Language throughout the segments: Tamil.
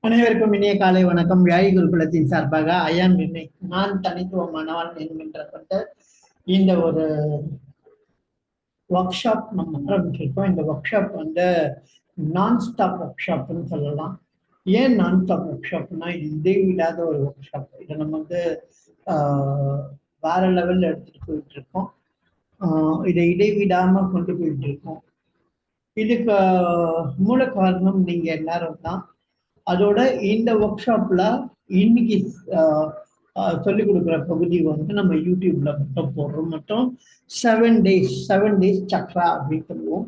அனைவருக்கும் இனிய காலை வணக்கம். வியாழி குருகுலத்தின் சார்பாக ஐயாம் வினய், நான் தனித்துவமானவன் என்கின்ற கொண்டு இந்த ஒரு ஒர்க் ஷாப் நம்ம ஆரம்பிச்சிருக்கோம். இந்த ஒர்க் ஷாப் நான் ஸ்டாப் ஒர்க் ஷாப்னு சொல்லலாம். ஏன் நான் ஸ்டாப் ஒர்க் ஷாப்னா, இது இடைவிடாத ஒரு ஒர்க் ஷாப். இதை நம்ம வேற லெவல்ல எடுத்துட்டு போயிட்டு இருக்கோம். இதை இடைவிடாம கொண்டு போயிட்டு இருக்கோம். இதுக்கு மூல காரணம் நீங்க எல்லாரும் தான். அதோட இந்த ஒர்க் ஷாப்ல இன்னைக்கு சொல்லிக் கொடுக்குற பகுதி நம்ம யூடியூப்ல மட்டும் போடுறோம். மட்டும் 7 days சக்ரா அப்படின்னு சொல்லுவோம்.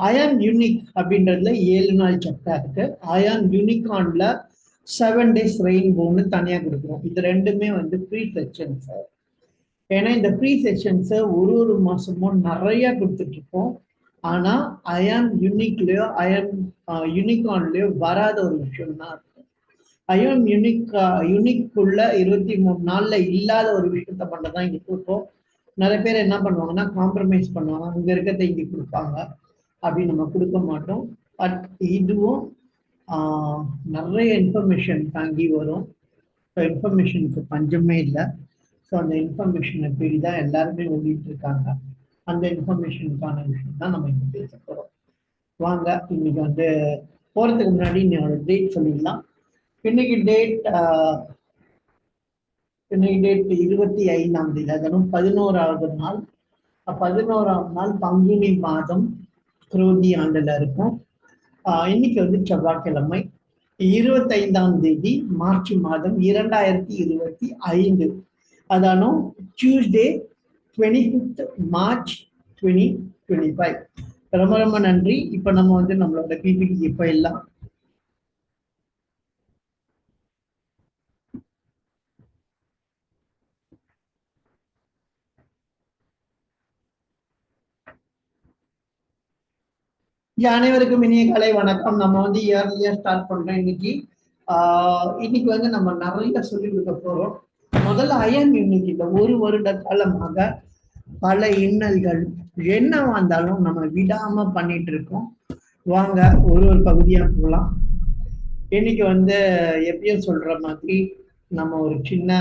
அயான் யூனிக் அப்படின்றதுல 7 நாள் சக்ரா இருக்கு. அயான் யூனிகான்ல 7 days ரெயின்போன்னு தனியாக கொடுக்குறோம். இது ரெண்டுமே ப்ரீ செஷன்ஸ். ஏன்னா இந்த ப்ரீ செஷன்ஸை ஒரு மாசமும் நிறைய கொடுத்துட்டு இருக்கோம். ஆனா அயான் யூனிக்லயோ அயான் யூனிகான்லயோ வராத ஒரு விஷயம் தான் இருக்கும். அயான் யூனிக்குள்ள 23 நாள்ல இல்லாத ஒரு விஷயத்த பண்ணதான் இங்க கொடுப்போம். நிறைய பேர் என்ன பண்ணுவாங்கன்னா காம்ப்ரமைஸ் பண்ணுவாங்க, அங்க இருக்கிறத இங்க கொடுப்பாங்க. அப்படி நம்ம கொடுக்க மாட்டோம். பட் இதுவும் நிறைய இன்ஃபர்மேஷன் தாங்கி வரும். ஸோ இன்ஃபர்மேஷனுக்கு பஞ்சமே இல்லை. ஸோ அந்த இன்ஃபர்மேஷனை தேடி தான் எல்லாருமே ஓடிட்டு இருக்காங்க. அந்த இன்ஃபர்மேஷனுக்கான விஷயம் தான் நம்ம இங்க பேச போறோம். வாங்க இன்னைக்கு போறதுக்கு முன்னாடி என்னோட டேட் சொல்லிடலாம். இன்னைக்கு டேட் 25ஆம் தேதி, அதுவும் 11வது நாள். 11ஆம் நாள் பங்குனி மாதம் குரோதி ஆண்டுல இருக்கும். இன்னைக்கு செவ்வாய்க்கிழமை 25ஆம் தேதி மார்ச் மாதம் 2025. அதானும் டியூஸ்டே 25th March 2025. ரொம்ப ரொம்ப நன்றி. இப்ப நம்ம நம்மளோட பிபிடி போயிடலாம். அனைவருக்கும் இனிய காலை வணக்கம். நம்ம இயர்லியா ஸ்டார்ட் பண்றோம். இன்னைக்கு நம்ம நிறைய சொல்லிக் கொடுக்க போறோம். முதல்ல அயன் யூனிக் இந்த 1 வருட காலமாக பல இன்னல்கள் என்ன வந்தாலும் நம்ம விடாம பண்ணிட்டு இருக்கோம். வாங்க ஒரு பகுதியா போகலாம். இன்னைக்கு எப்பயும் சொல்ற மாதிரி நம்ம ஒரு சின்ன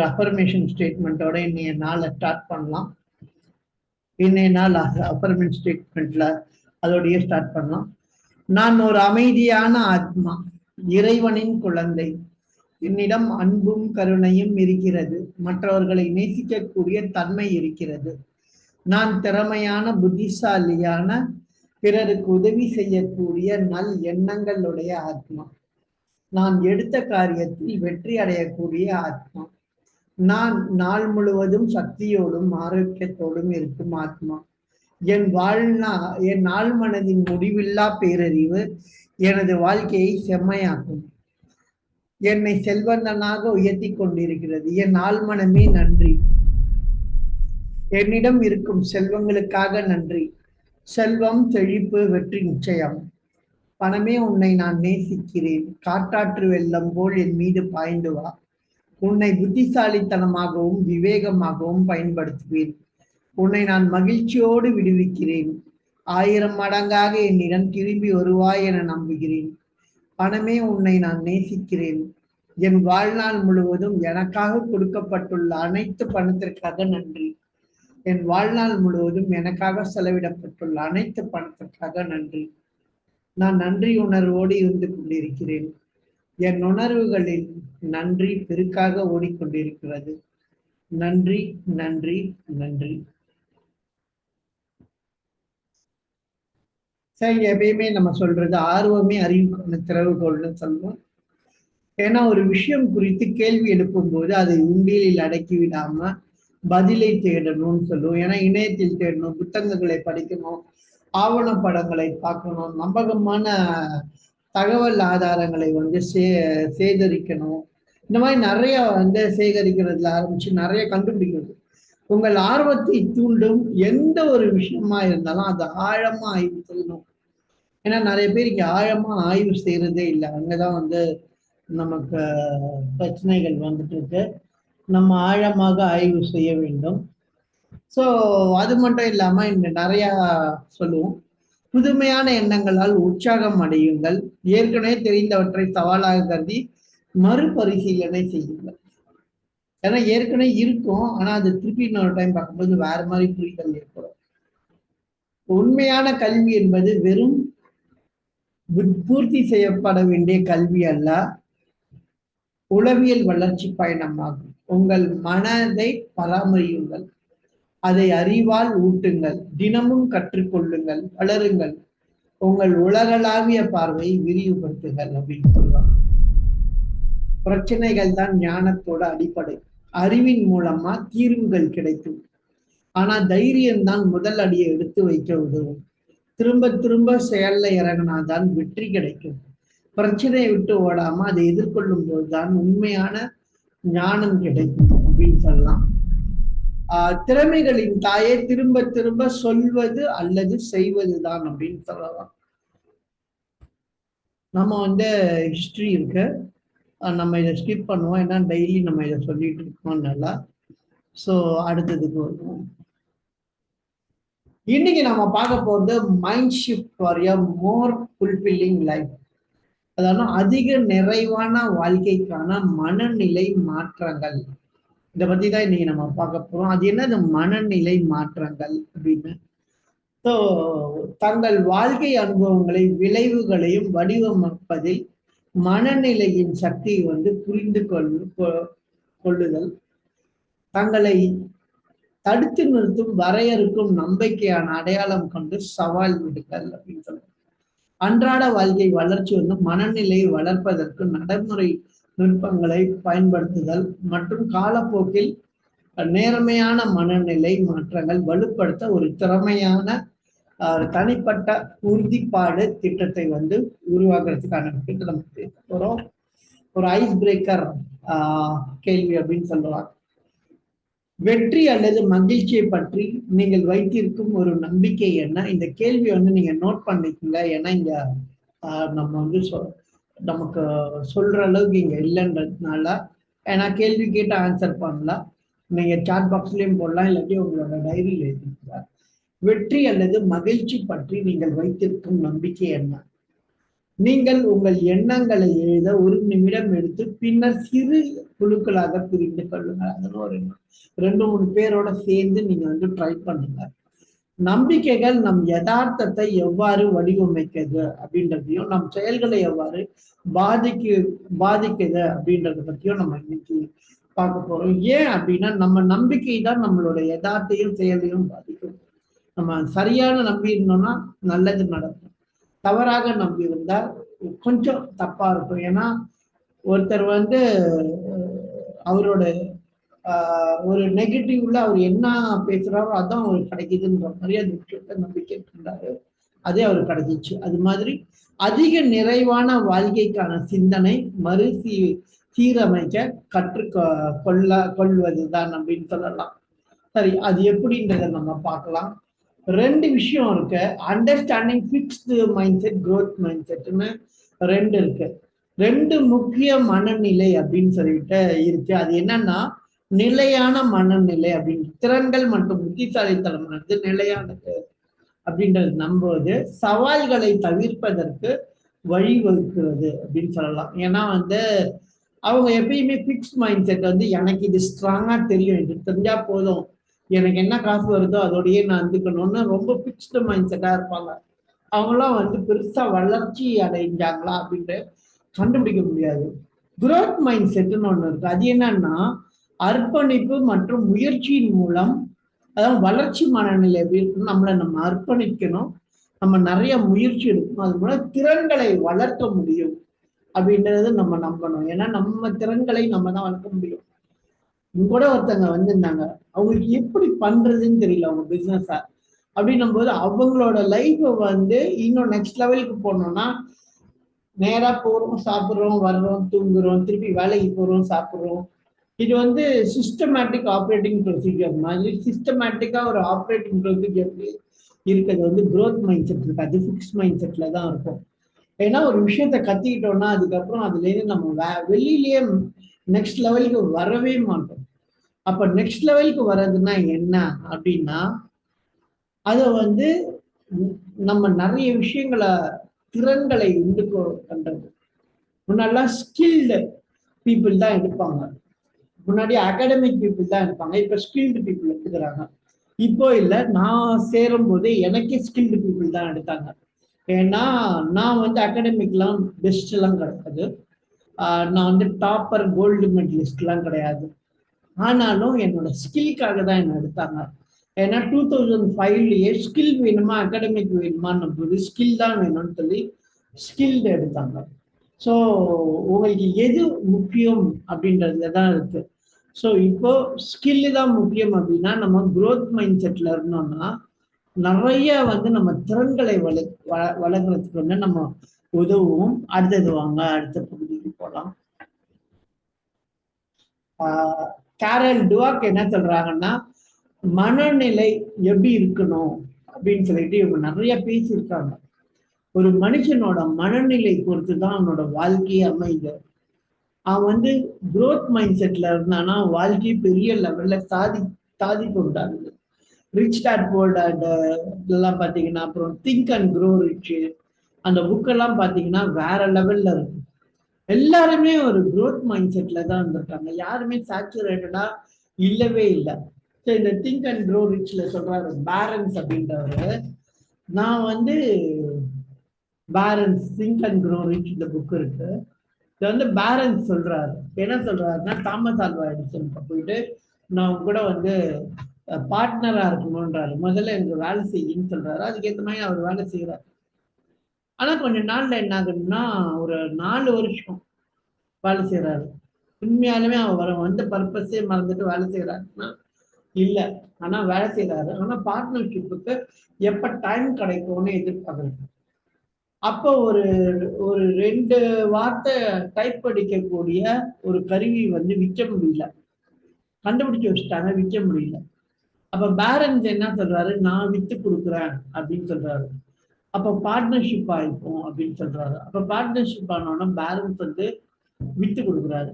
அஃபர்மேஷன் ஸ்டேட்மெண்ட்டோட இன்னைய நாளை ஸ்டார்ட் பண்ணலாம். இன்னைய நாள் அஃபர்மேஷன் ஸ்டேட்மெண்ட்ல அதோடய ஸ்டார்ட் பண்ணலாம். நான் ஒரு அமைதியான ஆத்மா, இறைவனின் குழந்தை. என்னிடம் அன்பும் கருணையும் இருக்கிறது. மற்றவர்களை நேசிக்கக்கூடிய தன்மை இருக்கிறது. நான் திறமையான, புத்திசாலியான, பிறருக்கு உதவி செய்யக்கூடிய நல் எண்ணங்களுடைய ஆத்மா. நான் எடுத்த காரியத்தில் வெற்றி அடையக்கூடிய ஆத்மா. நான் நாள் முழுவதும் சக்தியோடும் ஆரோக்கியத்தோடும் இருக்கும் ஆத்மா. என் நாள் மனதின் முடிவில்லா பேரறிவு எனது வாழ்க்கையை செம்மையாக்கும். என்னை செல்வந்தனாக உயர்த்தி கொண்டிருக்கிறது. என் ஆழ்மனமே நன்றி. என்னிடம் இருக்கும் செல்வங்களுக்காக நன்றி. செல்வம், செழிப்பு, வெற்றி நிச்சயம். பணமே, உன்னை நான் நேசிக்கிறேன். காட்டாற்று வெள்ளம் போல் என் மீது பாய்ந்து வா. உன்னை புத்திசாலித்தனமாகவும் விவேகமாகவும் பயன்படுத்துவேன். உன்னை நான் மகிழ்ச்சியோடு விடுவிக்கிறேன். 1000 மடங்காக என்னிடம் திரும்பி வருவாய் என நம்புகிறேன். பணமே, உன்னை நான் நேசிக்கிறேன். என் வாழ்நாள் முழுவதும் எனக்காக கொடுக்கப்பட்டுள்ள அனைத்து பணத்திற்காக நன்றி. என் வாழ்நாள் முழுவதும் எனக்காக செலவிடப்பட்டுள்ள அனைத்து பணத்திற்காக நன்றி. நான் நன்றி உணர்வோடு இருந்து கொண்டிருக்கிறேன். என் உணர்வுகளில் நன்றி பெருக்காக ஓடிக்கொண்டிருக்கிறது. நன்றி, நன்றி, நன்றி. சரி, எப்பயுமே நம்ம சொல்றது ஆர்வமே அறிவுக்கான திறவுகோள்னு சொல்லுவோம். ஏன்னா ஒரு விஷயம் குறித்து கேள்வி எழுப்பும் போது அதை உண்டியலில் அடக்கி விடாம பதிலை தேடணும்னு சொல்லுவோம். ஏன்னா இணையத்தில் தேடணும், புத்தகங்களை படிக்கணும், ஆவணப்படங்களை பார்க்கணும், நம்பகமான தகவல் ஆதாரங்களை சேகரிக்கணும். இந்த மாதிரி நிறைய சேகரிக்கிறதுல ஆரம்பிச்சு நிறைய கண்டுபிடிக்கிறது. உங்கள் ஆர்வத்தை தூண்டும் எந்த ஒரு விஷயமா இருந்தாலும் அது ஆழமா ஆய்வு செய்யணும். ஏன்னா நிறைய பேர் இங்க ஆழமா ஆய்வு செய்யறதே இல்லை. அங்கதான் நமக்கு பிரச்சனைகள் இருக்கு. நம்ம ஆழமாக ஆய்வு செய்ய வேண்டும். ஸோ அது மட்டும் இல்லாம இங்க நிறைய சொல்லுவோம். புதுமையான எண்ணங்களால் உற்சாகம் அடையுங்கள். ஏற்கனவே தெரிந்தவற்றை சவாலாக கருதி மறுபரிசீலனை செய்யுங்கள். ஏன்னா ஏற்கனவே இருக்கும், ஆனா அது திருப்பி இன்னொரு டைம் பார்க்கும்போது வேற மாதிரி புரிதல் ஏற்படும். உண்மையான கல்வி என்பது வெறும் பூர்த்தி செய்யப்பட வேண்டிய கல்வி அல்ல, உளவியல் வளர்ச்சி பயணமாகும். உங்கள் மனதை பராமரியுங்கள், அதை அறிவால் ஊட்டுங்கள், தினமும் கற்றுக்கொள்ளுங்கள், வளருங்கள், உங்கள் உலகளாவிய பார்வையை விரிவுபடுத்துங்கள் அப்படின்னு சொல்லுவாங்க. பிரச்சனைகள் தான் ஞானத்தோட அடிப்படை. அறிவின் மூலமா தீர்வுகள் கிடைக்கும், ஆனா தைரியம் தான் முதல் அடியை எடுத்து வைக்க உதவும். திரும்ப திரும்ப செயல்ல இறங்கினாதான் வெற்றி கிடைக்கும். பிரச்சனையை விட்டு ஓடாம அதை எதிர்கொள்ளும் போதுதான் உண்மையான ஞானம் கிடைக்கும் அப்படின்னு சொல்லலாம். திறமைகளின் தாயே திரும்ப திரும்ப சொல்வது அல்லது செய்வதுதான் அப்படின்னு சொல்லலாம். நம்ம வந்து ஹிஸ்டரி இருக்கு, நம்ம இதை ஸ்கிப் பண்ணுவோம், ஏன்னா டெய்லி நம்ம இதை சொல்லிட்டு இருக்கோம் நல்லா. ஸோ அடுத்ததுக்கு வருவோம். இன்னைக்கு நம்ம பார்க்க போறது mind shift for a more fulfilling life. அதாவது அதிக நிறைவான வாழ்க்கைக்கான மனநிலை மாற்றங்கள். இதை பத்தி தான் இன்னைக்கு நம்ம பார்க்க போறோம். அது என்னது மனநிலை மாற்றங்கள் அப்படின்னு. ஸோ தங்கள் வாழ்க்கை அனுபவங்களை விளைவுகளையும் வடிவமைப்பதில் மனநிலையின் சக்தியை வந்து புரிந்து கொள்ளுதல், தங்களை தடுத்து நிறுத்தும் வரையறுக்கும் நம்பிக்கையான அடையாளம் கொண்டு சவால் விடுங்கள் அப்படின்னு சொல்லுவாங்க. அன்றாட வாழ்க்கை வளர்ச்சி வந்து மனநிலையை வளர்ப்பதற்கு நடைமுறை நுட்பங்களை பயன்படுத்துதல் மற்றும் காலப்போக்கில் நேர்மையான மனநிலை மாற்றங்கள் வலுப்படுத்த ஒரு திறமையான தனிப்பட்ட உறுதிப்பாடு திட்டத்தை வந்து உருவாக்குறதுக்கான விஷயத்தை நம்ம பேச போறோம். ஒரு ஐஸ் பிரேக்கர் கேள்வி அப்படின்னு சொல்லுவாங்க. வெற்றி அல்லது மகிழ்ச்சியை பற்றி நீங்கள் வைத்திருக்கும் ஒரு நம்பிக்கை என்ன? இந்த கேள்வி வந்து நீங்க நோட் பண்ணிக்கோங்க. ஏன்னா இங்க நம்ம வந்து நமக்கு சொல்ற அளவுக்கு இங்க இல்லைன்றதுனால, ஏன்னா கேள்வி கேட்டு ஆன்சர் பண்ணலாம். நீங்க சாட் பாக்ஸ்லயும் போடலாம், இல்லாட்டி உங்களோட டைரியில் எழுதிக்கோங்க. வெற்றி அல்லது மகிழ்ச்சி பற்றி நீங்கள் வைத்திருக்கும் நம்பிக்கை என்ன? நீங்கள் உங்கள் எண்ணங்களை எழுத ஒரு நிமிடம் எடுத்து பின்னர் சிறு குழுக்களாக பிரிந்து கொள்ளுங்கள். அதனால ஒரு 2-3 பேரோட சேர்ந்து நீங்க வந்து ட்ரை பண்ணுங்க. நம்பிக்கைகள் நம் யதார்த்தத்தை எவ்வாறு வடிவமைக்குது அப்படின்றதையும், நம் செயல்களை எவ்வாறு பாதிக்குது அப்படின்றத பத்தியும் நம்ம இன்னைக்கு பார்க்க போறோம். ஏன் அப்படின்னா நம்ம நம்பிக்கை தான் நம்மளோட யதார்த்தையும் செயலையும் பாதிக்கும். நம்ம சரியான நம்பி இருந்தோம்னா நல்லது நடக்கும், தவறாக நம்பி இருந்தா கொஞ்சம் தப்பா இருக்கும். ஏன்னா ஒருத்தர் வந்து அவரோட ஒரு நெகட்டிவ்ல அவர் என்ன பேசுறாரோ அதான் அவருக்கு கிடைக்குதுன்ற மாதிரி அந்த விஷயத்த நம்பிக்கை இருந்தாரு, அதே அவருக்கு கிடைச்சிச்சு. அது மாதிரி அதிக நிறைவான வாழ்க்கைக்கான சிந்தனை சீரமைக்க கொள்வதுதான் அப்படின்னு சொல்லலாம். சரி, அது எப்படின்றத நம்ம பார்க்கலாம். 2 விஷயம் இருக்கு. Understanding fixed mind set, growth mind செட்னு 2 இருக்கு. 2 முக்கிய மனநிலை அப்படின்னு சொல்லிட்டு இருக்கு. அது என்னன்னா நிலையான மனநிலை அப்படின்னு, திறன்கள் மற்றும் புத்திசாலித்தனம் வந்து நிலையானது அப்படின்றது நம்புவது சவால்களை தவிர்ப்பதற்கு வழிவகுக்கிறது அப்படின்னு சொல்லலாம். ஏன்னா வந்து அவங்க எப்பயுமே ஃபிக்ஸ்ட் மைண்ட் செட் வந்து எனக்கு இது ஸ்ட்ராங்கா தெரியும், இது தெரிஞ்சா போதும், எனக்கு என்ன காசு வருதோ அதோடயே நான் இருந்துக்கணும்னு ரொம்ப ஃபிக்ஸ்டு மைண்ட் செட்டா இருப்பாங்க. அவங்களாம் வந்து பெருசா வளர்ச்சி அடைஞ்சாங்களா அப்படின்ட்டு கண்டுபிடிக்க முடியாது. குரோத் மைண்ட் செட்டுன்னு ஒண்ணு இருக்கு. அது என்னன்னா அர்ப்பணிப்பு மற்றும் முயற்சியின் மூலம், அதாவது வளர்ச்சி மனநிலை எப்படி இருக்குன்னு நம்ம அர்ப்பணிக்கணும், நம்ம நிறைய முயற்சி எடுக்கணும், அது மூலம் திறன்களை வளர்க்க முடியும் அப்படின்றது நம்ம நம்பணும். ஏன்னா நம்ம திறன்களை நம்ம தான் வளர்க்க முடியும். கூட ஒருத்தங்க வந்திருந்தாங்க, அவங்களுக்கு எப்படி பண்றதுன்னு தெரியல அவங்க பிசினஸ. அப்படின்னும் போது அவங்களோட லைஃப்பை வந்து இன்னும் நெக்ஸ்ட் லெவலுக்கு போனோம்னா, நேரா போறோம், சாப்பிட்றோம், வர்றோம், தூங்குறோம், திருப்பி வேலைக்கு போறோம், சாப்பிட்றோம். இது வந்து சிஸ்டமேட்டிக் ஆப்ரேட்டிங் ப்ரொசீஜர் மாதிரி. சிஸ்டமேட்டிக்கா ஒரு ஆப்ரேட்டிங் ப்ரொசீஜர் இருக்கிறது வந்து குரோத் மைண்ட் செட் இருக்கு. அது ஃபிக்ஸ் மைண்ட் செட்ல தான் இருக்கும். ஏன்னா ஒரு விஷயத்த கத்திக்கிட்டோம்னா அதுக்கப்புறம் அதுல இருந்து நம்ம வெளியிலேயே நெக்ஸ்ட் லெவலுக்கு வரவே மாட்டோம். அப்ப நெக்ஸ்ட் லெவலுக்கு வர்றதுன்னா என்ன அப்படின்னா, அதை வந்து நம்ம நிறைய விஷயங்களை திறன்களை உண்டு பண்றது. முன்னாடிலாம் ஸ்கில்டு பீப்புள் தான் எடுப்பாங்க, முன்னாடி அகாடமிக் பீப்புள் தான் எடுப்பாங்க, இப்போ ஸ்கில்டு பீப்புள் எடுத்துக்கிறாங்க. இப்போ இல்லை, நான் சேரும் போதே எனக்கே ஸ்கில்டு பீப்புள் தான் எடுத்தாங்க. ஏன்னா நான் வந்து அகாடமிக்லாம் பெஸ்ட்லாம் கிடையாது, நான் வந்து டாப்பர் கோல்டு மெடலிஸ்ட்லாம் கிடையாது. ஆனாலும் என்னோட ஸ்கில்லுக்காக தான் என்ன எடுத்தாங்க. ஏன்னா 2005லயே ஸ்கில் வேணுமா அகாடமிக் வேணுமான்னு போது ஸ்கில் தான் வேணும்னு சொல்லி ஸ்கில்டு எடுத்தாங்க. ஸோ உங்களுக்கு எது முக்கியம் அப்படின்றதுல தான் இருக்கு. ஸோ இப்போ ஸ்கில்லு தான் முக்கியம் அப்படின்னா நம்ம growth மைண்ட் செட்ல இருந்தோம்னா நிறைய வந்து நம்ம திறன்களை வளர்க்கறதுக்கு வந்து நம்ம உதவும். அடுத்தது வாங்க, அடுத்த பகுதிக்கு போகலாம். கேரல் டுவாக் என்ன சொல்றாங்கன்னா, மனநிலை எப்படி இருக்கணும் அப்படின்னு சொல்லிட்டு இவங்க நிறைய பேசியிருக்காங்க. ஒரு மனுஷனோட மனநிலை பொறுத்து தான் அவனோட வாழ்க்கையை அமைது. அவன் வந்து growth மைண்ட் செட்ல இருந்தானா வாழ்க்கை பெரிய லெவல்ல சாதிப்பு உண்டாகுது. ரிச் டாட் புவர் டாட் இதெல்லாம் பார்த்தீங்கன்னா, அப்புறம் திங்க் அண்ட் க்ரோ ரிச், அந்த புக்கெல்லாம் பார்த்தீங்கன்னா வேற லெவல்ல இருக்கு. எல்லாருமே ஒரு growth மைண்ட் செட்ல தான் இருந்திருக்காங்க, யாருமே சேச்சுரேட்டடா இல்லவே இல்லை. ஸோ இந்த திங்க் அண்ட் க்ரோ ரிச்ல சொல்றாரு பேரன்ஸ் அப்படின்றவரு. நான் வந்து parents think and grow rich இந்த புக் இருக்கு. இது வந்து பேரன்ஸ் சொல்றாரு. என்ன சொல்றாருன்னா, தாமஸ் ஆல்வா எடிசன் போயிட்டு நான் கூட வந்து பார்ட்னரா இருக்கணும்ன்றாரு. முதல்ல எனக்கு வேலை செய்யுன்னு சொல்றாரு. அதுக்கேற்ற மாதிரி அவர் வேலை செய்யறாரு. ஆனா கொஞ்ச நாள்ல என்ன ஆகுதுன்னா, ஒரு 4 வருஷம் வேலை செய்யறாரு. உண்மையாலுமே அவர் வந்து பர்பஸே மறந்துட்டு வேலை செய்யறாருன்னா இல்ல, ஆனா வேலை செய்யறாரு. ஆனா பார்ட்னர்ஷிப்புக்கு எப்ப டைம் கிடைக்கும்னு எதிர்பார்க்கறது. அப்போ ஒரு ஒரு 2 வார்த்தை டைப் அடிக்கக்கூடிய ஒரு கருவி வந்து விற்க முடியல, கண்டுபிடிச்சு வச்சுட்டாங்க, விற்க முடியல. அப்ப பேரன்ஸ் என்ன சொல்றாரு, நான் வித்து கொடுக்குறேன் அப்படின்னு சொல்றாரு. அப்ப பார்ட்னர்ஷிப் ஆயிருக்கும் அப்படின்னு சொல்றாரு. அப்ப பார்ட்னர்ஷிப் ஆனோன்னா பேரன்ஸ் வந்து வித்து கொடுக்குறாரு.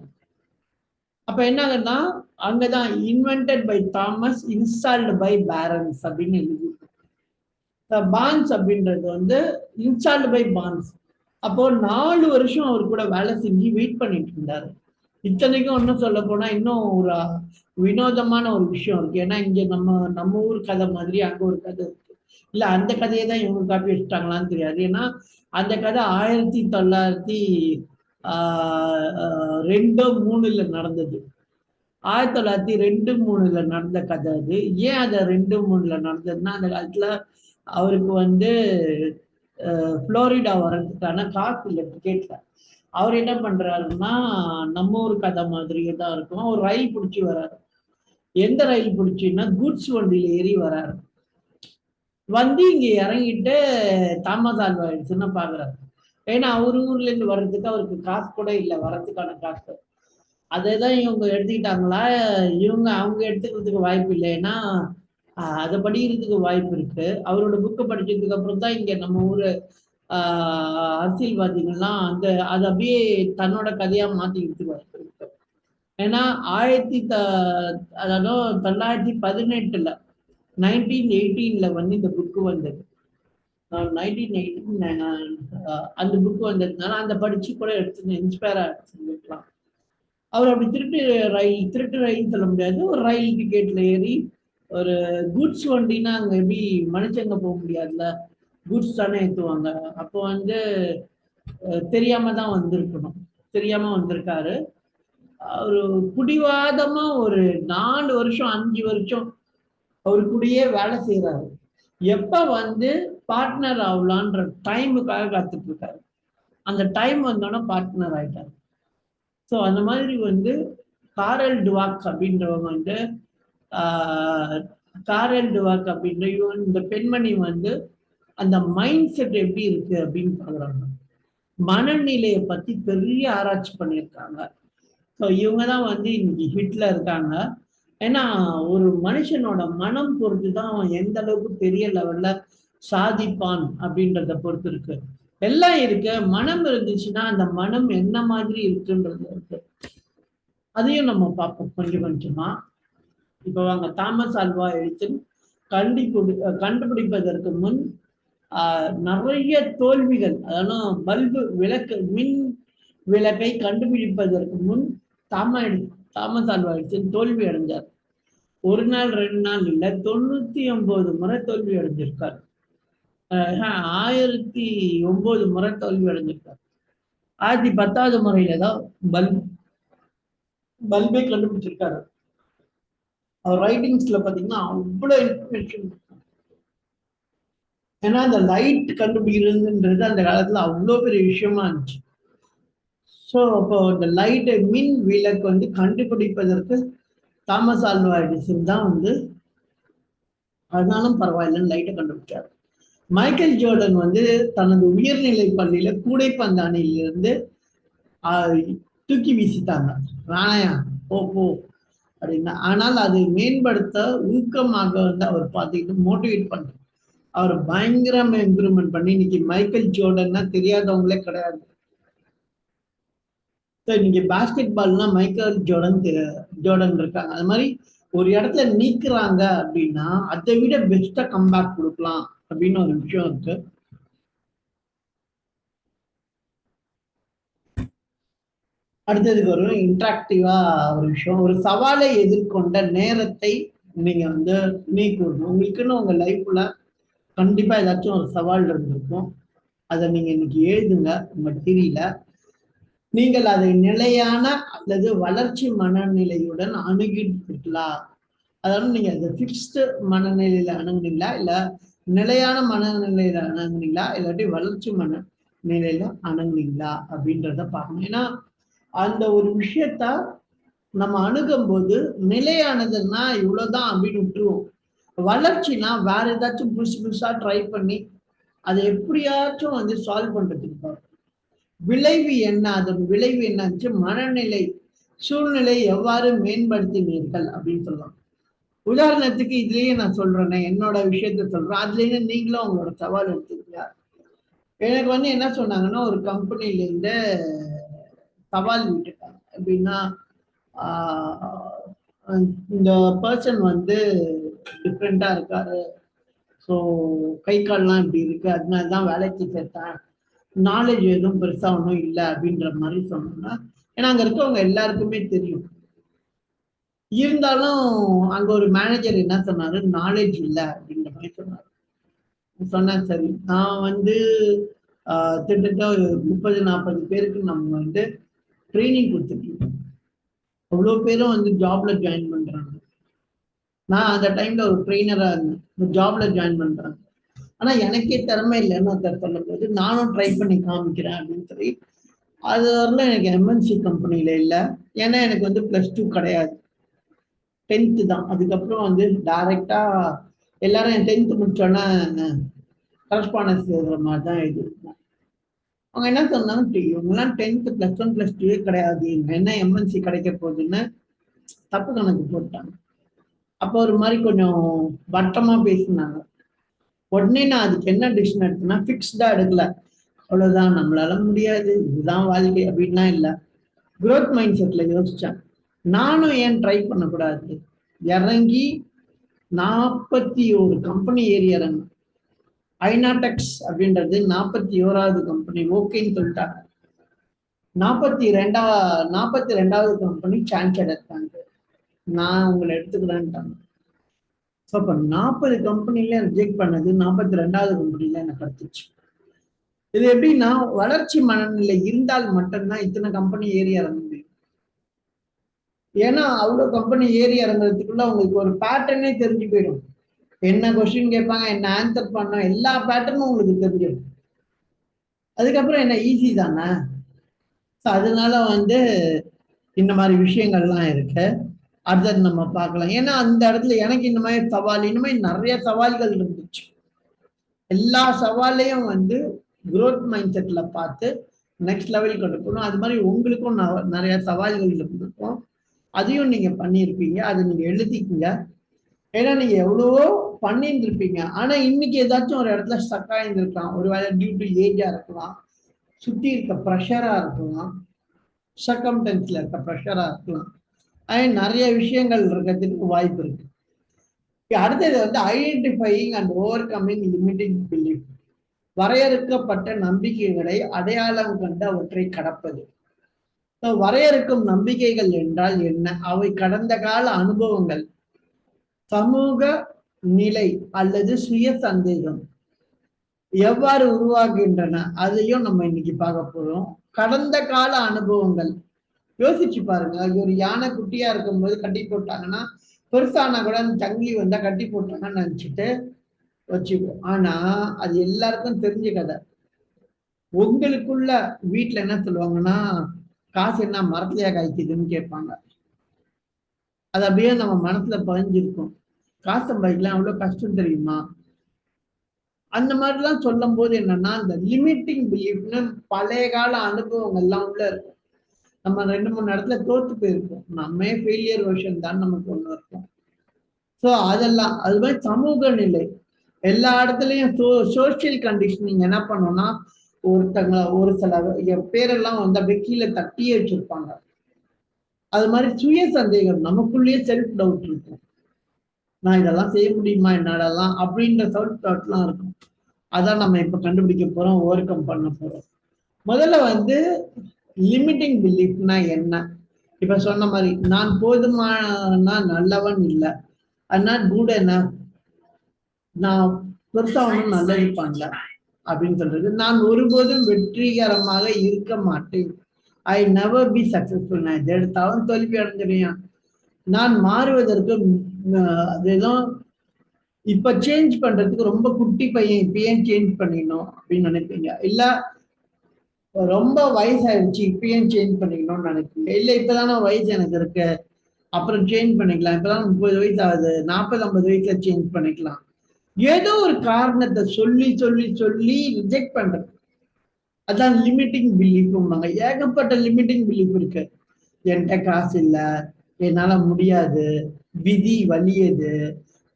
அப்ப என்ன ஆகுதுன்னா, அங்கதான் invented by Thomas, installed by parents அப்படின்னு எழுதி. பான்ஸ் அப்படின்றது வந்து இன்ஸ்டால்டு பை பான்ஸ். அப்போ 4 வருஷம் அவர் கூட வேலை செஞ்சு வெயிட் பண்ணிட்டு இருந்தாரு. இத்தனைக்கும் ஒன்றும் சொல்ல போனா இன்னும் ஒரு வினோதமான ஒரு விஷயம் இருக்கு. ஏன்னா இங்க நம்ம ஊர் கதை மாதிரி அங்க ஒரு கதை இருக்கு. இல்ல அந்த கதையை தான் இவங்க காப்பி வச்சுட்டாங்களான்னு தெரியாது. ஏன்னா அந்த கதை 1902-3 நடந்தது. 1902-3 நடந்த கதை அது. ஏன் அதை 2-3 நடந்ததுன்னா, அந்த காலத்துல அவருக்கு வந்து புளோரிடா வர்றதுக்கான காசு இல்லை டிக்கெட்ல. அவர் என்ன பண்றாருன்னா, நம்ம ஊர் கதை மாதிரியே தான் இருக்கும். ஒரு ரயில் பிடிச்சி வர்றாரு. எந்த ரயில் பிடிச்சின்னா கூட்ஸ் வண்டியில ஏறி வராரு. வந்து இங்க இறங்கிட்டு தாமஸ் ஆல்வா எடிசனை பாக்குறாரு. ஏன்னா அவர் ஊர்ல இருந்து வர்றதுக்கு அவருக்கு காசு கூட இல்லை, வர்றதுக்கான காசு. அதைதான் இவங்க எடுத்துக்கிட்டாங்களா, அவங்க எடுத்துக்கிறதுக்கு வாய்ப்பு இல்லை. ஏன்னா அதை படிக்கிறதுக்கு வாய்ப்பு இருக்கு. அவரோட புக்கை படிச்சதுக்கு அப்புறம் தான் இங்க நம்ம ஊரு அரசியல்வாதிகள்லாம் அதை அப்படியே தன்னோட கதையா மாத்திக்கிறதுக்கு வாய்ப்பு இருக்கு. ஏன்னா 1918 1918 வந்து இந்த புக்கு வந்தது. 1918 அந்த புக்கு வந்ததுனால அந்த படிச்சு கூட எடுத்து இன்ஸ்பயர் ஆகிக்கலாம். அவர் அப்படி திருட்டு ரயில் சொல்ல முடியாது, ஒரு ரயில் டிக்கெட்ல ஏறி ஒரு கூட்ஸ் வண்டின்னா அங்க எப்படி மனுஷங்க போக முடியாதுல்ல, கூட்ஸ் தானே ஏற்றுவாங்க. அப்போ வந்து தெரியாம தான் வந்திருக்கணும், தெரியாம வந்திருக்காரு. ஒரு புடிவாதமா ஒரு 4 வருஷம் 5 வருஷம் அவரு கூடயே வேலை செய்யறாரு. எப்ப வந்து பார்ட்னர் ஆகலான்ற டைமுக்காக காத்துட்டு இருக்காரு. அந்த டைம் வந்தோன்னா பார்ட்னர் ஆயிட்டாரு. ஸோ அந்த மாதிரி வந்து காரல் டுவாக் அப்படின்றவங்க வந்து காரல் டுவாக் அப்படின்ற இந்த பெண்மணி வந்து அந்த மைண்ட் செட் எப்படி இருக்கு அப்படின்னு பாக்குறாங்க. மனநிலையை பத்தி பெரிய ஆராய்ச்சி பண்ணியிருக்காங்க. ஸோ இவங்க தான் வந்து இன்னைக்கு ஹிட்ல இருக்காங்க. ஏன்னா ஒரு மனுஷனோட மனம் பொறுத்து தான் அவன் எந்த அளவுக்கு பெரிய லெவல்ல சாதிப்பான் அப்படின்றத பொறுத்து இருக்கு. எல்லாம் இருக்கு, மனம் இருந்துச்சுன்னா அந்த மனம் என்ன மாதிரி இருக்குன்றது இருக்கு. அதையும் நம்ம பார்ப்போம் கொஞ்சம் கொஞ்சமா. இப்ப வாங்க, தாமஸ் ஆல்வா எடிசன் கண்டுபிடிப்பதற்கு முன் நிறைய தோல்விகள். அதெல்லாம் பல்பு விளக்கு மின் விளக்கை கண்டுபிடிப்பதற்கு முன் தாமஸ் ஆல்வா எடிசன் தோல்வி அடைஞ்சார். ஒரு நாள் 2 நாள் இல்ல, 99 முறை தோல்வி அடைஞ்சிருக்கார். 1009 முறை தோல்வி அடைஞ்சிருக்கார். 1010வது முறையில தான் பல்பை கண்டுபிடிச்சிருக்காரு. அவர் ரைட்டிங்ஸ்ல பாத்தீங்கன்னா அவ்வளவு இன்ஃபர்மேஷன். ஏன்னா அந்த லைட் கண்டுபிடிக்கிறதுன்றது அந்த காலத்துல அவ்வளவு பெரிய விஷயமா இருந்துச்சு. ஸோ அப்போ இந்த லைட் மின் விளக்கு வந்து கண்டுபிடிப்பதற்கு தாமஸ் ஆல்வா எடிசன் தான் வந்து, அதனாலும் பரவாயில்லன்னு லைட்டை கண்டுபிடிச்சார். மைக்கேல் ஜோர்டன் வந்து தனது உயர்நிலை பள்ளியில கூடைப்பந்தானிலிருந்து தூக்கி வீசிட்டாங்க. வேணையா போ அப்படின்னா. ஆனால் அதை மேம்படுத்த ஊக்கமாக வந்து அவர் பார்த்துக்கிட்டு மோட்டிவேட் பண்றார். அவர் பயங்கரமா இம்ப்ரூவ்மெண்ட் பண்ணி இன்னைக்கு மைக்கேல் ஜோர்டன்னா தெரியாதவங்களே கிடையாது. இன்னைக்கு பாஸ்கெட் பால்னா மைக்கேல் ஜோர்டன் இருக்காங்க. அது மாதிரி ஒரு இடத்துல நீக்குறாங்க அப்படின்னா அதை விட பெஸ்டா கம்பேக் கொடுக்கலாம் அப்படின்னு ஒரு விஷயம் இருக்கு. அடுத்ததுக்கு ஒரு இன்ட்ராக்டிவா ஒரு விஷயம், ஒரு சவாலை எதிர்கொண்ட நேரத்தை நீங்க வந்து நீக்கணும். உங்களுக்குன்னு உங்க லைஃப்ல கண்டிப்பா ஏதாச்சும் ஒரு சவால் இருந்திருக்கும். அதை நீங்க இன்னைக்கு எழுதுங்க உங்க டைரியில. நீங்கள் அதை நிலையான அல்லது வளர்ச்சி மனநிலையுடன் அணுகிட்டுலாம். அதாவது நீங்க அதை ஃபிக்ஸ்டு மனநிலையில அணுகுனீங்களா, இல்ல நிலையான மனநிலையில அணுகுனீங்களா, இல்லாட்டி வளர்ச்சி மனநிலையில அணுகுனீங்களா அப்படின்றத பார்க்கணும். ஏன்னா அந்த ஒரு விஷயத்த நம்ம அணுகும் போது நிலையானதுன்னா இவ்வளவுதான் அப்படின்னு விட்டுருவோம். வளர்ச்சினா வேற ஏதாச்சும் புதுசா ட்ரை பண்ணி அதை எப்படியாச்சும் வந்து சால்வ் பண்றதுக்கு பார்ப்போம். விளைவு என்ன, அதன் விளைவு என்னாச்சு, மனநிலை சூழ்நிலை எவ்வாறு மேம்படுத்தினீர்கள் அப்படின்னு சொல்லலாம். உதாரணத்துக்கு இதுலயே நான் சொல்றேன், என்னோட விஷயத்த சொல்றேன், அதுல நீங்களும் அவங்களோட சவால் எடுத்துக்கீங்க. எனக்கு வந்து என்ன சொன்னாங்கன்னா, ஒரு கம்பெனில இருந்து சவால் விட்டுட்டாங்க. எப்படின்னா இந்த பர்சன் வந்து டிஃப்ரெண்டா இருக்காரு, ஸோ கை கால்லாம் இப்படி இருக்கு, அதனாலதான் வேலைக்கு சேர்த்தேன், நாலேஜ் எதுவும் பெருசா ஒன்றும் இல்லை அப்படின்ற மாதிரி சொன்னோம்னா, ஏன்னா அங்க இருக்கவங்க எல்லாருக்குமே தெரியும். இருந்தாலும் அங்க ஒரு மேனேஜர் என்ன சொன்னாரு, நாலேஜ் இல்லை அப்படின்ற மாதிரி சொன்னாரு. சொன்னேன் சரி, நான் வந்து கிட்டத்தட்ட ஒரு 30-40 பேருக்கு நம்ம வந்து ட்ரைனிங் கொடுத்துட்டு இருக்கோம். அவ்வளோ பேரும் வந்து ஜாப்ல ஜாயின் பண்றாங்க. நான் அந்த டைம்ல ஒரு ட்ரெயினரா இருந்தேன், ஜாப்ல ஜாயின் பண்றாங்க. ஆனா எனக்கே திறமை இல்லைன்னு ஒருத்தர் சொல்லும் போது நானும் ட்ரை பண்ணி காமிக்கிறேன் அப்படின்னு சொல்லி, அது வரல எனக்கு எம்என்சி கம்பெனியில இல்லை. ஏன்னா எனக்கு வந்து +2 கிடையாது, 10th தான். அதுக்கப்புறம் வந்து டைரக்டா எல்லாரும் என் 10th முடிச்சோன்னா கரஸ்பாண்டன்ஸ் எழுதுற மாதிரி தான் எழுதிருக்கேன். அவங்க என்ன சொன்னாங்க, இவங்கெல்லாம் 10th +1 +2 கிடையாது, என்ன எம்என்சி கிடைக்க போகுதுன்னு தப்பு கணக்கு போட்டாங்க. அப்போ ஒரு மாதிரி கொஞ்சம் வட்டமா பேசினாங்க. உடனே நான் அதுக்கு என்ன டிசிஷன் எடுத்தேன்னா, ஃபிக்ஸ்டா எடுக்கல, அவ்வளவுதான் நம்மளால முடியாது, இதுதான் வாழ்க்கை அப்படின்லாம் இல்லை. குரோத் மைண்ட் செட்ல யோசிச்சேன், நானும் ஏன் ட்ரை பண்ணக்கூடாது, இறங்கி 41 கம்பெனி ஏறி இறங்க. ஐநாடெக்ஸ் அப்படின்றது 41வது கம்பெனி ஓகேன்னு சொல்லிட்டாங்க. 42வது கம்பெனி சான்ஸ் எடுத்தாங்க, நான் உங்களை எடுத்துக்கிறேன்ட்டாங்க. ஸோ அப்போ 40 கம்பெனில ரிஜெக்ட் பண்ணது 42வது கம்பெனில எனக்கு கிடைச்சிச்சு. இது எப்படின்னா, வளர்ச்சி மனநிலை இருந்தால் மட்டும்தான் இத்தனை கம்பெனி ஏறி இறங்க முடியும். ஏன்னா அவ்வளவு கம்பெனி ஏறி இறங்குறதுக்குள்ள உங்களுக்கு ஒரு பேட்டர்னே தெரிஞ்சு போயிடும். என்ன கொஸ்டின் கேட்பாங்க, என்ன ஆன்சர் பண்ணோம், எல்லா பேட்டர்னும் உங்களுக்கு தெரிஞ்சிடும். அதுக்கப்புறம் என்ன ஈஸி தானே. ஸோ அதனால வந்து இந்த மாதிரி விஷயங்கள்லாம் இருக்கு. அடுத்தது நம்ம பார்க்கலாம். ஏன்னா அந்த இடத்துல எனக்கு இந்த மாதிரி சவால், இந்த மாதிரி நிறைய சவால்கள் இருந்துச்சு. எல்லா சவாலையும் வந்து குரோத் மைண்ட் செட்ல பார்த்து நெக்ஸ்ட் லெவல் கொண்டு போகணும். அது மாதிரி உங்களுக்கும் நிறைய சவால்கள் இருந்திருக்கும், அதையும் நீங்க பண்ணியிருப்பீங்க, அதை நீங்க எழுதிக்கீங்க. ஏன்னா நீங்க எவ்வளவோ பண்ணியிருந்திருப்பீங்க, ஆனா இன்னைக்கு ஏதாச்சும் ஒரு இடத்துல ஸ்டக் ஆயிருந்திருக்கலாம். ஒருவேளை டியூ டு ஏஜா இருக்கலாம், சுத்தி இருக்க ப்ரெஷரா இருக்கலாம், சர்க்கம்டன்ஸ்ல இருக்க ப்ரெஷரா இருக்கலாம். நிறைய விஷயங்கள் இருக்கிறதுக்கு வாய்ப்பு இருக்கு. அடுத்தது வந்து identifying and over coming limiting belief. வரையறுக்கப்பட்ட நம்பிக்கைகளை அடையாளம் கண்டு அவற்றை கடப்பது. வரையறுக்கும் நம்பிக்கைகள் என்றால் என்ன? அவை கடந்த கால அனுபவங்கள், சமூக நிலை அல்லது சுய சந்தேகம் எவ்வாறு உருவாகின்றன அதையும் நம்ம இன்னைக்கு பார்க்க போறோம். கடந்த கால அனுபவங்கள் யோசிச்சு பாருங்க. ஒரு யானை குட்டியா இருக்கும்போது கட்டி போட்டாங்கன்னா, பெருசானா கூட சங்கிலி வந்தா கட்டி போட்டாங்கன்னு நினைச்சிட்டு வச்சுப்போம். ஆனா அது எல்லாருக்கும் தெரிஞ்ச கதை. உங்களுக்குள்ள வீட்டுல என்ன சொல்லுவாங்கன்னா, காசு என்ன மரத்துலயா காய்க்குதுன்னு கேட்பாங்க. அது அப்படியே நம்ம மனசுல பதிஞ்சிருக்கும். காசு சம்பாதிக்கலாம் அவ்வளவு கஷ்டம் தெரியுமா? அந்த மாதிரிலாம் சொல்லும் போது என்னன்னா, அந்த லிமிட்டிங் பிலீஃப்னு பழைய கால அனுபவங்கள்லாம் உள்ள இருக்கும். நம்ம 2-3 இடத்துல தோத்து போயிருக்கோம். நம்ம ஃபெயிலியர் வெர்ஷன் தான் நமக்கு ஒண்ணு இருக்கும். ஸோ அதெல்லாம் அது மாதிரி சமூக நிலை எல்லா இடத்துலயும் சோசியல் கண்டிஷனிங் என்ன பண்ணோம்னா, ஒருத்தங்க ஒரு சில பேரெல்லாம் வந்து அப்படியே கீழே தட்டியே வச்சிருப்பாங்க. அது மாதிரி சுய சந்தேகம், நமக்குள்ளேயே செல்ஃப் டவுட் இருக்கும். நான் இதெல்லாம் செய்ய முடியுமா என்னாலலாம் அப்படின்ற செல்ஃப் டவுட்லாம் இருக்கும். அதான் நம்ம இப்ப கண்டுபிடிக்க போறோம், ஓவர் கம் பண்ண போறோம். முதல்ல வந்து லிமிட்டிங் பிலீஃப்னா என்ன? இப்ப சொன்ன மாதிரி, நான் போதுமான நல்லவன் இல்லை, நாட் குட் எனஃப், நான் பெருசா ஒன்றும் நல்லது பண்ணல அப்படின்னு சொல்றது. நான் ஒருபோதும் வெற்றிகரமாக இருக்க மாட்டேன், ஐ நெவர் பி சக்சஸ்ஃபுல். நான் எது எடுத்தாலும் தோல்வி அடைஞ்சிருவேன். நான் மாறுவதற்கு அதுதான் இப்ப சேஞ்ச் பண்றதுக்கு ரொம்ப குட்டி பையன், இப்ப ஏன் சேஞ்ச் பண்ணிடணும் அப்படின்னு நினைப்பீங்க. இல்ல ரொம்ப வயசாயிடுச்சு இப்ப ஏன் சேஞ்ச் பண்ணிக்கணும்னு நினைப்பீங்க. இல்ல இப்பதானே வயசு எனக்கு இருக்கு, அப்புறம் சேஞ்ச் பண்ணிக்கலாம், இப்பதான் 30 வயசு ஆகுது, 40-50 வயசுல சேஞ்ச் பண்ணிக்கலாம். ஏதோ ஒரு காரணத்தை சொல்லி சொல்லி சொல்லி ரிஜெக்ட் பண்றது. அதான் லிமிட்டிங் பிலீஃப். ஏகப்பட்ட லிமிட்டிங் பிலீஃப் இருக்கு. என்கிட்ட காசு இல்ல, என்னால முடியாது, விதி வலியது,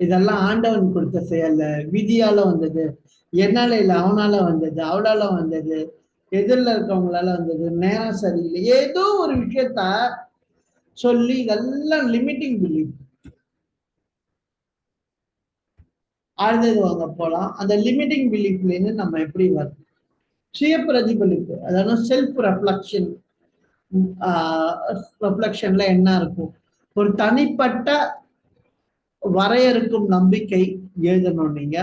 இதெல்லாம் ஆண்டவன் கொடுத்த செயல், விதியால வந்தது, என்னால இல்ல அவனால வந்தது, அவளால வந்தது, எதிரில் இருக்கவங்களால வந்தது, நேரம் சரியில்லை, ஏதோ ஒரு விஷயத்த சொல்லி இதெல்லாம் லிமிட்டிங் பிலீஃப். ஆழ்ந்தது வாங்க போலாம். அந்த லிமிட்டிங் பிலீஃப்ல இருந்து நம்ம எப்படி வரும்? சுய பிரதிபலிப்பு, அதாவது செல்ஃப் ரெஃப்ளெக்ஷன். ரெஃப்ளெக்ஷன்ல என்ன இருக்கும்? ஒரு தனிப்பட்ட வரையறுக்கும் நம்பிக்கை எழுதணும் நீங்க.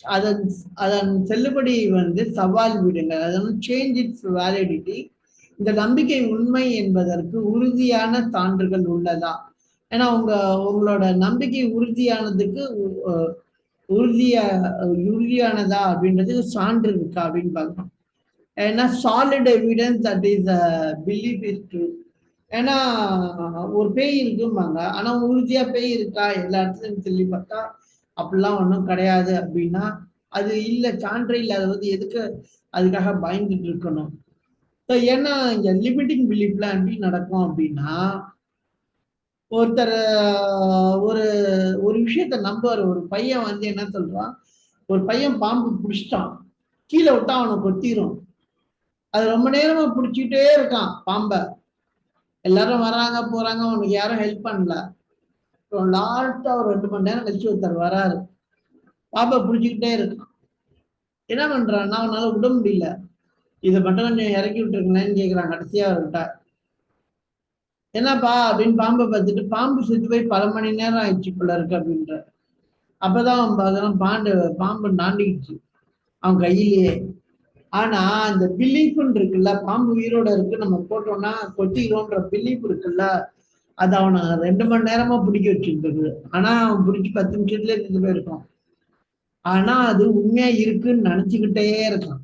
அதன் அதன் செல்லுபடி வந்து சவால் விடுங்க. அதாவது சேஞ்ச் இட்ஸ் வேலிடிட்டி. இந்த நம்பிக்கை உண்மை என்பதற்கு உறுதியான சான்றுகள் உள்ளதா? ஏன்னா உங்களோட நம்பிக்கை உறுதியானதுக்கு உறுதியானதா அப்படின்றதுக்கு சான்று இருக்கா அப்படின்னு பார்க்கணும். ஏன்னா solid evidence that is belief is true. ஏன்னா ஒரு பேய் இருக்கும்பாங்க, ஆனா உறுதியா பேய் இருக்கா எல்லா இடத்துலயும் சொல்லி பார்த்தா அப்படிலாம் ஒன்றும் கிடையாது அப்படின்னா அது இல்லை, சான்றே இல்லாத வந்து எதுக்கு அதுக்காக பயந்துட்டு இருக்கணும்? ஏன்னா இங்க லிமிட்டிங் பிலீஃப்ல எப்படி நடக்கும் அப்படின்னா, ஒருத்தர் ஒரு ஒரு விஷயத்த நம்புவார். ஒரு பையன் வந்து என்ன சொல்றான், ஒரு பையன் பாம்பு பிடிச்சிட்டான், கீழே விட்டா அவனை கொத்திரும். அது ரொம்ப நேரமா பிடிச்சிட்டே இருக்கான் பாம்பை. எல்லாரும் வராங்க போறாங்க, அவனுக்கு யாரும் ஹெல்ப் பண்ணல. லாஸ்டா ஒரு 2 மணி நேரம் கழிச்சு ஒருத்தர் வராரு, பாம்பை பிடிச்சிக்கிட்டே இருக்கான். என்ன பண்றான்னா அவனால விட முடியல. இதை மட்டும் கொஞ்சம் இறக்கி விட்டுருக்கேன்னு கேட்கிறான் கடைசியா அவர்கிட்ட. என்னப்பா அப்படின்னு பாம்பை பார்த்துட்டு, பாம்பு செத்து போய் பல மணி நேரம் ஆயிடுச்சு போல இருக்கு அப்படின்ற. அப்பதான் அவன் பார்த்தான், பாம்பு நாண்டிக்கிச்சு அவன் கையிலேயே. ஆனா அந்த பிலீஃப்னு இருக்குல்ல, பாம்பு உயிரோட இருக்கு, நம்ம போட்டோம்னா கொத்திக்கிறோன்ற பிலீஃப் இருக்குல்ல, அது அவனை 2 மணி நேரமா பிடிக்க வச்சுருந்தது. ஆனா அவன் பிடிச்சி 10 நிமிஷத்துல இருந்து போயிருக்கான். ஆனா அது உண்மையா இருக்குன்னு நினைச்சுக்கிட்டே இருக்கான்.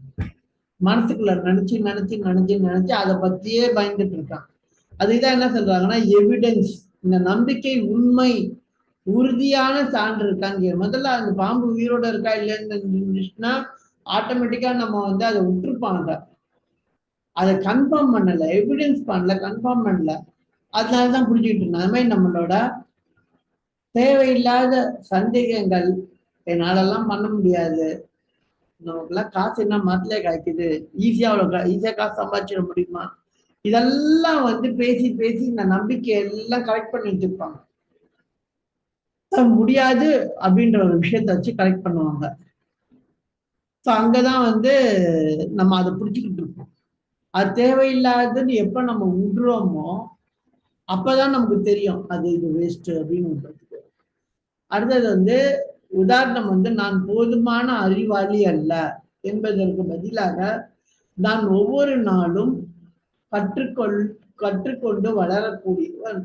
மனசுக்குள்ள நினைச்சு நினைச்சு நினைச்சு நினைச்சு அதை பத்தியே பயந்துட்டு இருக்கான். அதுதான் என்ன சொல்றாங்கன்னா எவிடன்ஸ். இந்த நம்பிக்கை உண்மை உறுதியான சான்று இருக்கான்னு முதல்ல அந்த பாம்பு உயிரோட இருக்கா இல்லைன்னு இருந்துச்சுன்னா ஆட்டோமேட்டிக்கா நம்ம வந்து அதை விட்டுருப்பாங்க. அதை கன்ஃபார்ம் பண்ணல, எவிடன்ஸ் பண்ணல, கன்ஃபார்ம் பண்ணல, அதனாலதான் பிடிச்சிக்கிட்டு இருந்தோம். அது மாதிரி நம்மளோட தேவையில்லாத சந்தேகங்கள், என்னாலெல்லாம் பண்ண முடியாது, நமக்குலாம் காசு என்ன மரத்திலே காய்க்குது, ஈஸியா காசு சம்பாதிச்சிட முடியுமா, இதெல்லாம் வந்து பேசி பேசி இந்த நம்பிக்கை எல்லாம் கரெக்ட் பண்ணி வச்சிருப்பாங்க. முடியாது அப்படின்ற ஒரு விஷயத்த வச்சு கரெக்ட் பண்ணுவாங்க. ஸோ அங்கதான் வந்து நம்ம அதை பிடிச்சிக்கிட்டு இருப்போம். அது தேவையில்லாததுன்னு எப்ப நம்ம விடுறோமோ அப்பதான் நமக்கு தெரியும் அது இது வேஸ்ட் அப்படின்னு. அடுத்தது வந்து உதாரணம் வந்து நான் போதுமான அறிவாளி அல்ல என்பதற்கு பதிலாக நான் ஒவ்வொரு நாளும் கற்றுக்கொள் கற்றுக்கொண்டு வளரக்கூடியவன்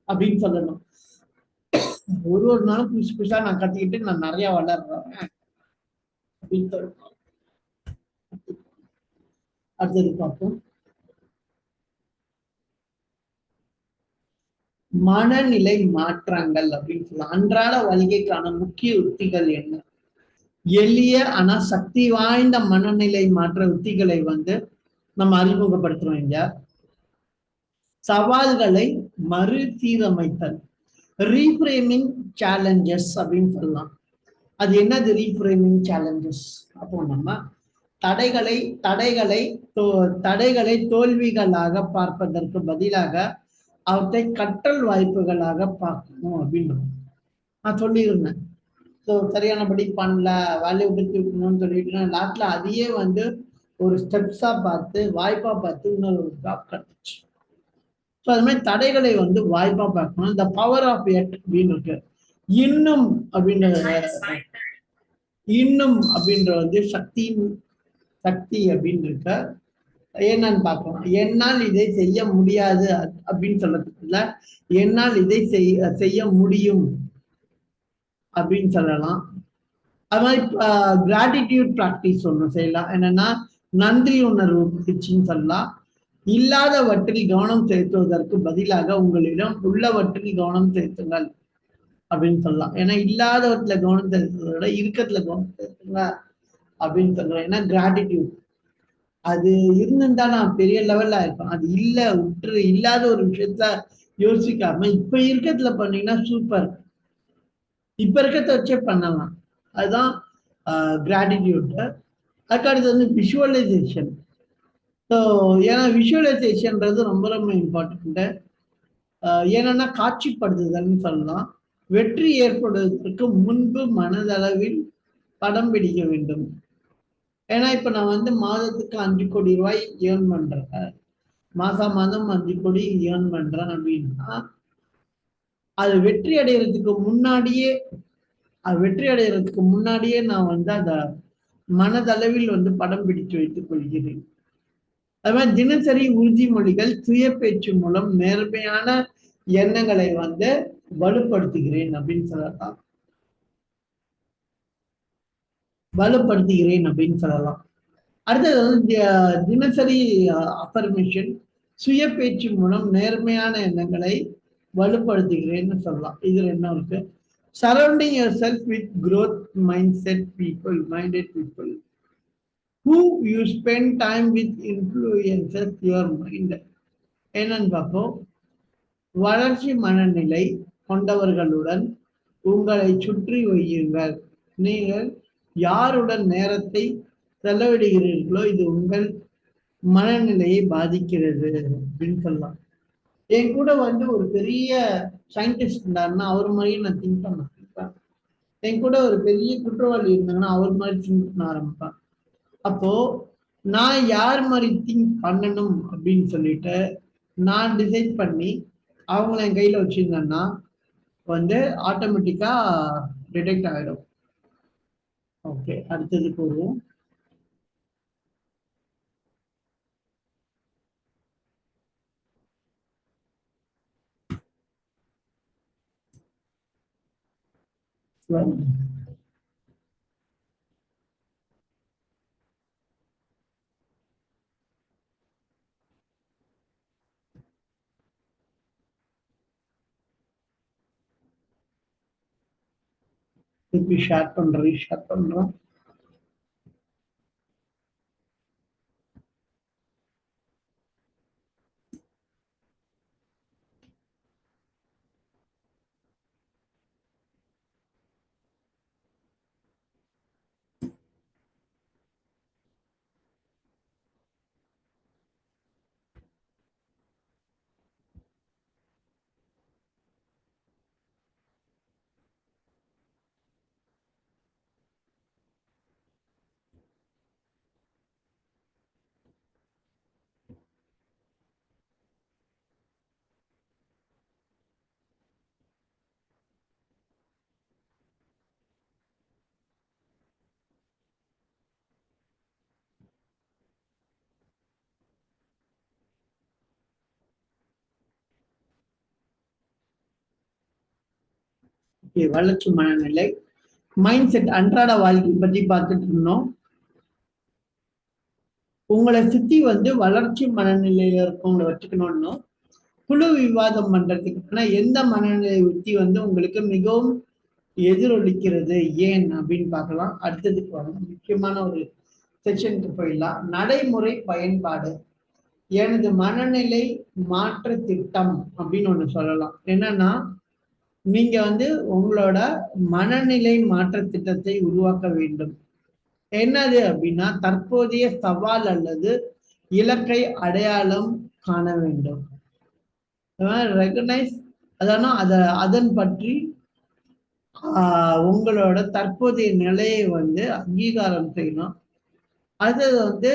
அப்படின்னு சொல்லணும். ஒரு நாளும் புதுசு புதுசா நான் கத்துக்கிட்டு நான் நிறைய வளர்றேன் அப்படின்னு சொல்லணும். அடுத்தது பார்ப்போம். மனநிலை மாற்றங்கள் அப்படின்னு சொல்லலாம். அன்றாட வாழ்க்கைக்கான முக்கிய உத்திகள் என்ன? எளிய ஆனா சக்தி வாய்ந்த மனநிலை மாற்ற உத்திகளை வந்து நம்ம அறிமுகப்படுத்துறோம் இங்க. சவால்களை மறுசீரமைத்தல், ரீஃப்ரேமிங் சேலஞ்சஸ் அப்படின்னு சொல்லலாம். அது என்னது ரீஃப்ரேமிங் சேலஞ்சஸ்? அப்போ நம்ம தடைகளை தடைகளை தடைகளை தோல்விகளாக பார்ப்பதற்கு பதிலாக அவற்றை கற்றல் வாய்ப்புகளாக பார்க்கணும் அப்படின்னு நான் சொல்லியிருந்தேன். ஸோ சரியானபடி பண்ணல, வேலையை விட்டு தூக்கணும்னு சொல்லிட்டு லாஸ்ட்ல அதையே வந்து ஒரு ஸ்டெப்ஸா பார்த்து வாய்ப்பா பார்த்து இன்னொரு ஜாப் கிடைச்சு. ஸோ அது மாதிரி தடைகளை வந்து வாய்ப்பா பார்க்கணும். இந்த பவர் ஆஃப் எட் அப்படின்னு இருக்கு. இன்னும் அப்படின்ற இன்னும் அப்படின்ற வந்து சக்தி அப்படின்னு இருக்க. என்னன்னு பார்க்கலாம். என்னால் இதை செய்ய முடியாது அப்படின்னு சொல்றதுக்குள்ள என்னால் இதை செய்ய முடியும் அப்படின்னு சொல்லலாம். அது மாதிரி கிராட்டிடியூட் ப்ராக்டிஸ் ஒன்று செய்யலாம். என்னன்னா நன்றி உணர்வு பயிற்சின்னு சொல்லலாம். இல்லாதவற்றில் கவனம் செலுத்துவதற்கு பதிலாக உங்களிடம் உள்ளவற்றில் கவனம் செலுத்துங்கள் அப்படின்னு சொல்லலாம். ஏன்னா இல்லாதவற்றில கவனம் செலுத்துவதை விட இருக்கிறதுல கவனம் செலுத்துங்க அப்படின்னு சொல்றேன். ஏன்னா கிராட்டிடியூட் அது இருந்திருந்தா நான் பெரிய லெவல்ல இருப்பேன். அது இல்ல விட்டுரு, இல்லாத ஒரு விஷயத்த யோசிக்காம இப்ப இருக்கிறதுல பண்ணீங்கன்னா சூப்பர், இப்ப இருக்கிறத வச்சே பண்ணலாம். அதுதான் கிராட்டிடியூட். அதுக்கு அடுத்து வந்து விஷுவலைசேஷன். ஸோ ஏன்னா விஷுவலைசேஷன்ன்றது ரொம்ப ரொம்ப இம்பார்ட்டன்ட். ஏன்னா காட்சிப்படுத்துதல்னு சொல்லலாம். வெற்றி ஏற்படுவதற்கு முன்பு மனதளவில் படம் பிடிக்க வேண்டும். ஏன்னா இப்ப நான் வந்து மாதத்துக்கு 5 கோடி ரூபாய் ஏர்ன் பண்றேன், மாசம் 5 கோடி ஏர்ன் பண்றேன் அப்படின்னா அது வெற்றி அடைகிறதுக்கு முன்னாடியே நான் வந்து அந்த மனதளவில் வந்து படம் பிடித்து வைத்துக் கொள்கிறேன். அது மாதிரி தினசரி உறுதிமொழிகள் சுய பேச்சு மூலம் நேர்மையான எண்ணங்களை வந்து வலுப்படுத்துகிறேன் அப்படின்னு சொல்லலாம். அடுத்தது வந்து தினசரி அஃபர்மேஷன், சுய பேச்சு மூலம் நேர்மையான எண்ணங்களை வலுப்படுத்துகிறேன்னு சொல்லலாம். இதுல என்ன இருக்கு? Surrounding your self with growth minded people who you spend time with influences your mind. என்னன்னு பார்ப்போம். வளர்ச்சி மனநிலை கொண்டவர்களுடன் உங்களை சுற்றி வையுங்கள். நீங்கள் யாருடன் நேரத்தை செலவிடுகிறீர்களோ இது உங்கள் மனநிலையை பாதிக்கிறது அப்படின்னு சொல்லலாம். என் கூட வந்து ஒரு பெரிய சயின்டிஸ்ட் இருந்தாருன்னா அவர் மாதிரியே நான் திங்க் பண்ண ஆரம்பிப்பேன். என் கூட ஒரு பெரிய குற்றவாளி இருந்தாங்கன்னா அவர் மாதிரி திங்க் பண்ண ஆரம்பிப்பேன். அப்போ நான் யார் மாதிரி திங்க் பண்ணணும் அப்படின்னு சொல்லிட்டு நான் டிசைட் பண்ணி அவங்கள என் கையில வச்சிருந்தேன்னா வந்து ஆட்டோமேட்டிக்கா டிடெக்ட் ஆகிடும். ஓகே, அடுத்தது போடுவோம். திருப்பி ஷேர் பண்றோம். வளர்ச்சி மனநிலை, மைண்ட் செட், அன்றாட வாழ்க்கை பத்தி பார்த்துட்டு இருந்தோம். உங்களை சுத்தி வந்து வளர்ச்சி மனநிலையில இருக்கவங்களை வச்சுக்கணும்னு குழு விவாதம் பண்றதுக்கு எந்த மனநிலை உத்தி வந்து உங்களுக்கு மிகவும் எதிரொலிக்கிறது ஏன் அப்படின்னு பார்க்கலாம். அடுத்ததுக்கு வரும் முக்கியமான ஒரு செக்ஷனுக்கு போயிடலாம். நடைமுறை பயன்பாடு. எனது மனநிலை மாற்ற திட்டம் அப்படின்னு ஒண்ணு சொல்லலாம். என்னன்னா, நீங்க வந்து உங்களோட மனநிலை மாற்ற திட்டத்தை உருவாக்க வேண்டும். என்னது அப்படின்னா, தற்போதைய சவால் அல்லது இலக்கை அடையாளம் காண வேண்டும். ரெகனைஸ், அதன் பற்றி உங்களோட தற்போதைய நிலையை வந்து அங்கீகாரம் செய்யணும். அது வந்து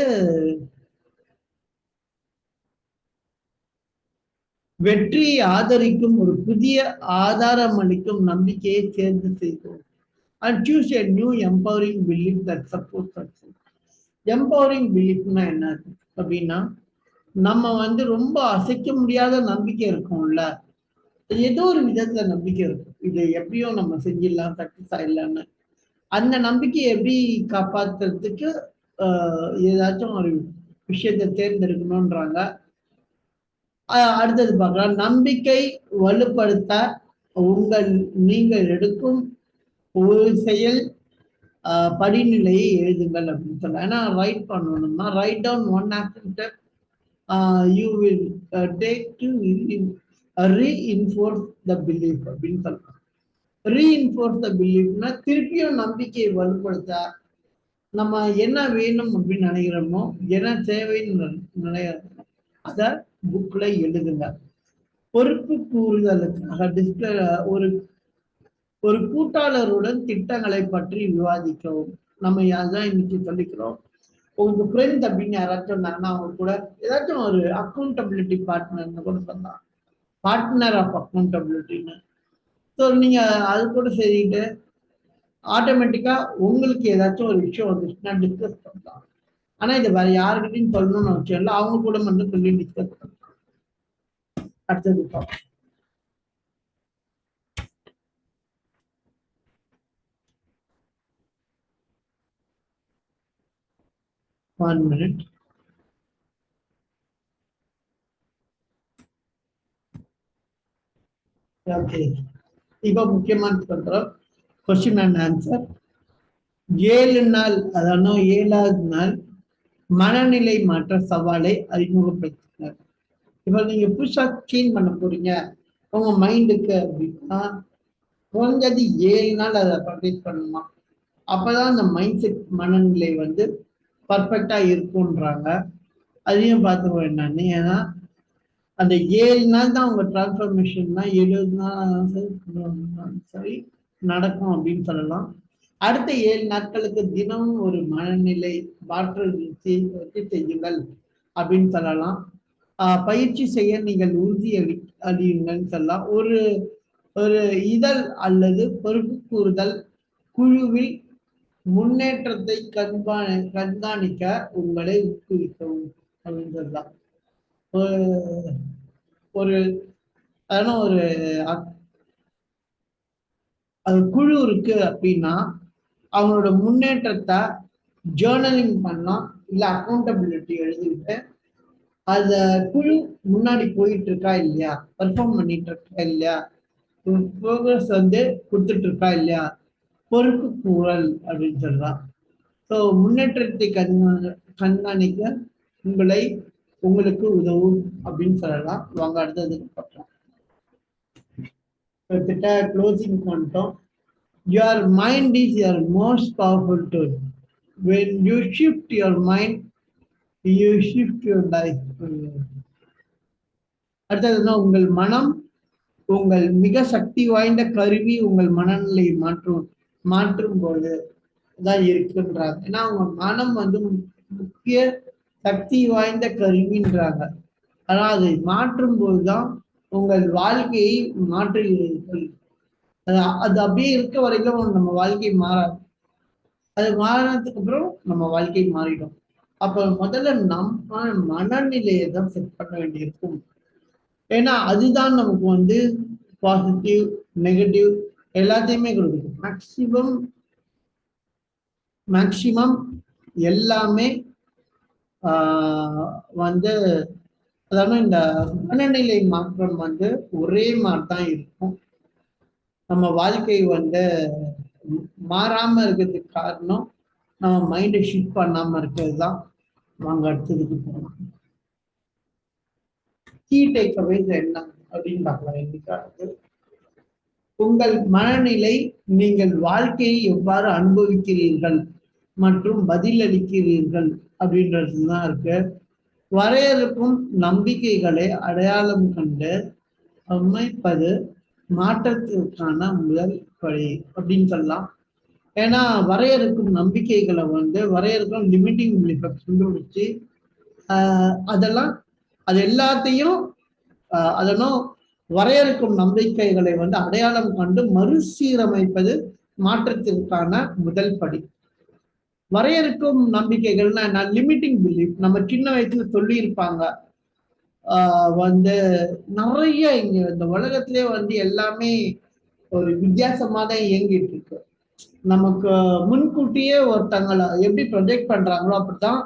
வெற்றியை ஆதரிக்கும் ஒரு புதிய ஆதாரம் அளிக்கும் நம்பிக்கையை தேர்ந்து செய்வோம். And choose a new empowering belief that supports success. Empowering beliefனா என்ன அப்படின்னா, நம்ம வந்து ரொம்ப அசைக்க முடியாத நம்பிக்கை இருக்கும்ல, ஏதோ ஒரு விதத்துல நம்பிக்கை இருக்கும், இது எப்படியோ நம்ம செஞ்சிடலாம், சக்சஸ் ஆயிடலான்னு. அந்த நம்பிக்கையை எப்படி காப்பாத்துறதுக்கு ஏதாச்சும் ஒரு விஷயத்தை தேர்ந்தெடுக்கணும்ன்றாங்க. அடுத்தது பார்க்கலாம். நம்பிக்கை வலுப்படுத்த நீங்கள் எடுக்கும் ஒரு செயல் படிநிலையை எழுதுங்கள் அப்படின்னு சொல்லலாம். ஏன்னா ரைட் பண்ணணும்னா, write down one action step you will take to reinforce the belief அப்படின்னு சொல்லலாம். ரீஇன்ஃபோர்ஸ் த பிலீஃப்னா திருப்பியும் நம்பிக்கையை வலுப்படுத்த நம்ம என்ன வேணும் அப்படின்னு நினைக்கிறோமோ, என்ன தேவைன்னு நினைக்கிறோமோ அதை புக்ல எழுதுங்க. பொறுப்பு கூறுதலுக்காக ஒரு கூட்டாளருடன் திட்டங்களை பற்றி விவாதிக்கவும். நம்ம அதான் இன்னைக்கு சொல்லிக்கிறோம். உங்களுக்கு ஃப்ரெண்ட் அப்படின்னு யாராச்சும் இருந்தாங்கன்னா அவங்க கூட ஏதாச்சும் ஒரு அக்கௌண்டபிலிட்டி பார்ட்னர்னு கூட சொல்லலாம், பார்ட்னர் ஆஃப் அக்கௌண்டபிலிட்டின்னு. ஸோ நீங்க அது கூட சரிட்டு ஆட்டோமேட்டிக்கா உங்களுக்கு ஏதாச்சும் ஒரு விஷயம் வந்துச்சுன்னா டிஸ்கஸ் பண்ணலாம். ஆனா இதை வேற யாருக்கிட்டையும் சொல்லணும்னு அவசியம் இல்லை, அவங்க கூட மட்டும் சொல்லி டிஸ்கஸ் பண்ணலாம். அடுத்தது பார்ப்போம். One minute. Okay. இப்போ முக்கியமான சொல்றோம் கொஸ்டின் அண்ட் ஆன்சர். 7 நாள், அதாவது 7வது நாள் மனநிலை மாற்ற சவாலை அறிமுகப்படுத்தினார். இப்போ நீங்க புதுசா கிளீன் பண்ண போறீங்க உங்க மைண்டுக்கு அப்படின்னா, குறைஞ்சது 7 நாள் அதை ப்ராக்டிஸ் பண்ணணுமா. அப்பதான் அந்த மைண்ட் செட் மனநிலை வந்து பர்ஃபெக்டா இருக்கும்ன்றாங்க. அதையும் பார்த்துக்கோ என்னன்னு. ஏன்னா அந்த 7 நாள் தான் உங்க டிரான்ஸ்ஃபர்மேஷன் தான் 70 நாள் சரி நடக்கும் அப்படின்னு சொல்லலாம். அடுத்த 7 நாட்களுக்கு தினமும் ஒரு மனநிலை மாற்றல் செய்யுங்கள் அப்படின்னு சொல்லலாம். பயிற்சி செய்ய நீங்கள் உறுதி அளியுங்கள்னு சொல்லலாம். ஒரு இதழ் அல்லது பொறுப்பு கூறுதல் குழுவில் முன்னேற்றத்தை கண்காணிக்க உங்களை ஊக்குவிக்கவும் அப்படின்னு சொல்லலாம். ஒரு குழு இருக்கு அப்படின்னா அவங்களோட முன்னேற்றத்தை ஜேர்னலிங் பண்ணலாம், இல்லை அக்கௌண்டபிலிட்டி எழுதிட்டு அத குழு முன்னாடி போயிட்டு இருக்கா இல்லையா, பெர்ஃபார்ம் பண்ணிட்டு இருக்கா இல்லையா, ப்ரோக்ரஸ் வந்து கொடுத்துட்டு இருக்கா இல்லையா, பொறுப்பு கூறல் அப்படின்னு சொல்லலாம். ஸோ முன்னேற்றத்தை கண்காணிக்க உங்களுக்கு உதவும் அப்படின்னு சொல்லலாம். வாங்க அடுத்ததுக்கு பார்க்கலாம். கிட்ட க்ளோசிங் பண்ணிட்டோம். Your mind is your most powerful tool. When you shift your mind, you shift your life. அடுத்ததுன்னா, உங்கள் மனம் உங்கள் மிக சக்தி வாய்ந்த கருவி. உங்கள் மனநிலையை மாற்றும் போது தான் இருக்குன்றாங்க. ஏன்னா உங்க மனம் வந்து முக்கிய சக்தி வாய்ந்த கருவின்றாங்க. ஆனா அதை மாற்றும் போதுதான் உங்கள் வாழ்க்கையை மாற்றுகிறீர்கள். அது அப்படியே இருக்க வரைக்கும் நம்ம வாழ்க்கை மாறாது. அது மாறினதுக்கு அப்புறம் நம்ம வாழ்க்கை மாறிடும். அப்ப முதல்ல நம்ம மனநிலையை தான் செட் பண்ண வேண்டியிருக்கும். ஏன்னா அதுதான் நமக்கு வந்து பாசிட்டிவ் நெகட்டிவ் எல்லாத்தையுமே கொடுக்குது. மேக்சிமம் எல்லாமே வந்து அதாவது இந்த மனநிலை மாற்றம் வந்து ஒரே மாதிரி தான் இருக்கும். நம்ம வாழ்க்கை வந்து மாறாம இருக்கிறதுக்கு காரணம் நம்ம மைண்டை ஷிஃப்ட் பண்ணாம இருக்கிறது தான். வாங்க அடுத்ததுக்கு போகலாம். கீ டேக்அவேஸ் என்ன அப்படின்னு பார்க்கலாம். இன்னைக்கு உங்கள் மனநிலை நீங்கள் வாழ்க்கையை எவ்வாறு அனுபவிக்கிறீர்கள் மற்றும் பதிலளிக்கிறீர்கள் அப்படின்றதுதான் இருக்கு. வரையறுக்கும் நம்பிக்கைகளை அடையாளம் கண்டு அமைப்பது மாற்றத்திற்கான முதல் படி அப்படின்னு சொல்லலாம். ஏன்னா வரையறுக்கும் நம்பிக்கைகளை வந்து வரையறுக்கும் லிமிட்டிங் பிலீஃபை கண்டுபிடிச்சு அதெல்லாம் அது எல்லாத்தையும் அதனும் வரையறுக்கும் நம்பிக்கைகளை வந்து அடையாளம் கண்டு மறுசீரமைப்பது மாற்றத்திற்கான முதல் படி. வரையறுக்கும் நம்பிக்கைகள்னா என்ன? Limiting belief. நம்ம சின்ன வயசுல சொல்லி இருப்பாங்க வந்து நிறைய இங்க இந்த உலகத்திலே வந்து எல்லாமே ஒரு வித்தியாசமா தான் இயங்கிட்டு இருக்கு. நமக்கு முன்கூட்டியே ஒருத்தங்களை எப்படி ப்ரொஜெக்ட் பண்றாங்களோ அப்படித்தான்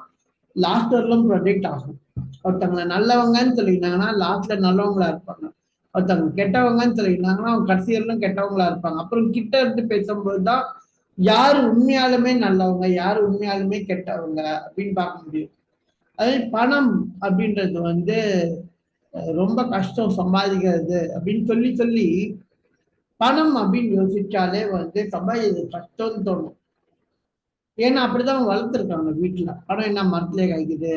லாஸ்ட் வரலும் ப்ரொஜெக்ட் ஆகும். ஒருத்தவங்களை நல்லவங்கன்னு சொல்லியிருந்தாங்கன்னா லாஸ்ட்ல நல்லவங்களா இருப்பாங்க. ஒருத்தவங்க கெட்டவங்கன்னு சொல்லியிருந்தாங்கன்னா அவங்க கடைசி வரலும் கெட்டவங்களா இருப்பாங்க. அப்புறம் கிட்ட இருந்து பேசும்போதுதான் யாரு உண்மையாலுமே நல்லவங்க யாரு உண்மையாலுமே கெட்டவங்க அப்படின்னு பார்க்க முடியும். அதே பணம் அப்படின்றது வந்து ரொம்ப கஷ்டம் சம்பாதிக்கிறது அப்படின்னு சொல்லி சொல்லி பணம் அப்படின்னு யோசிச்சாலே வந்து சம்பாதிக்கிறது கஷ்டம்னு தோணும். ஏன்னா அப்படிதான் வளர்த்துருக்காங்க வீட்டுல. பணம் என்ன மரத்திலே காய்க்குது,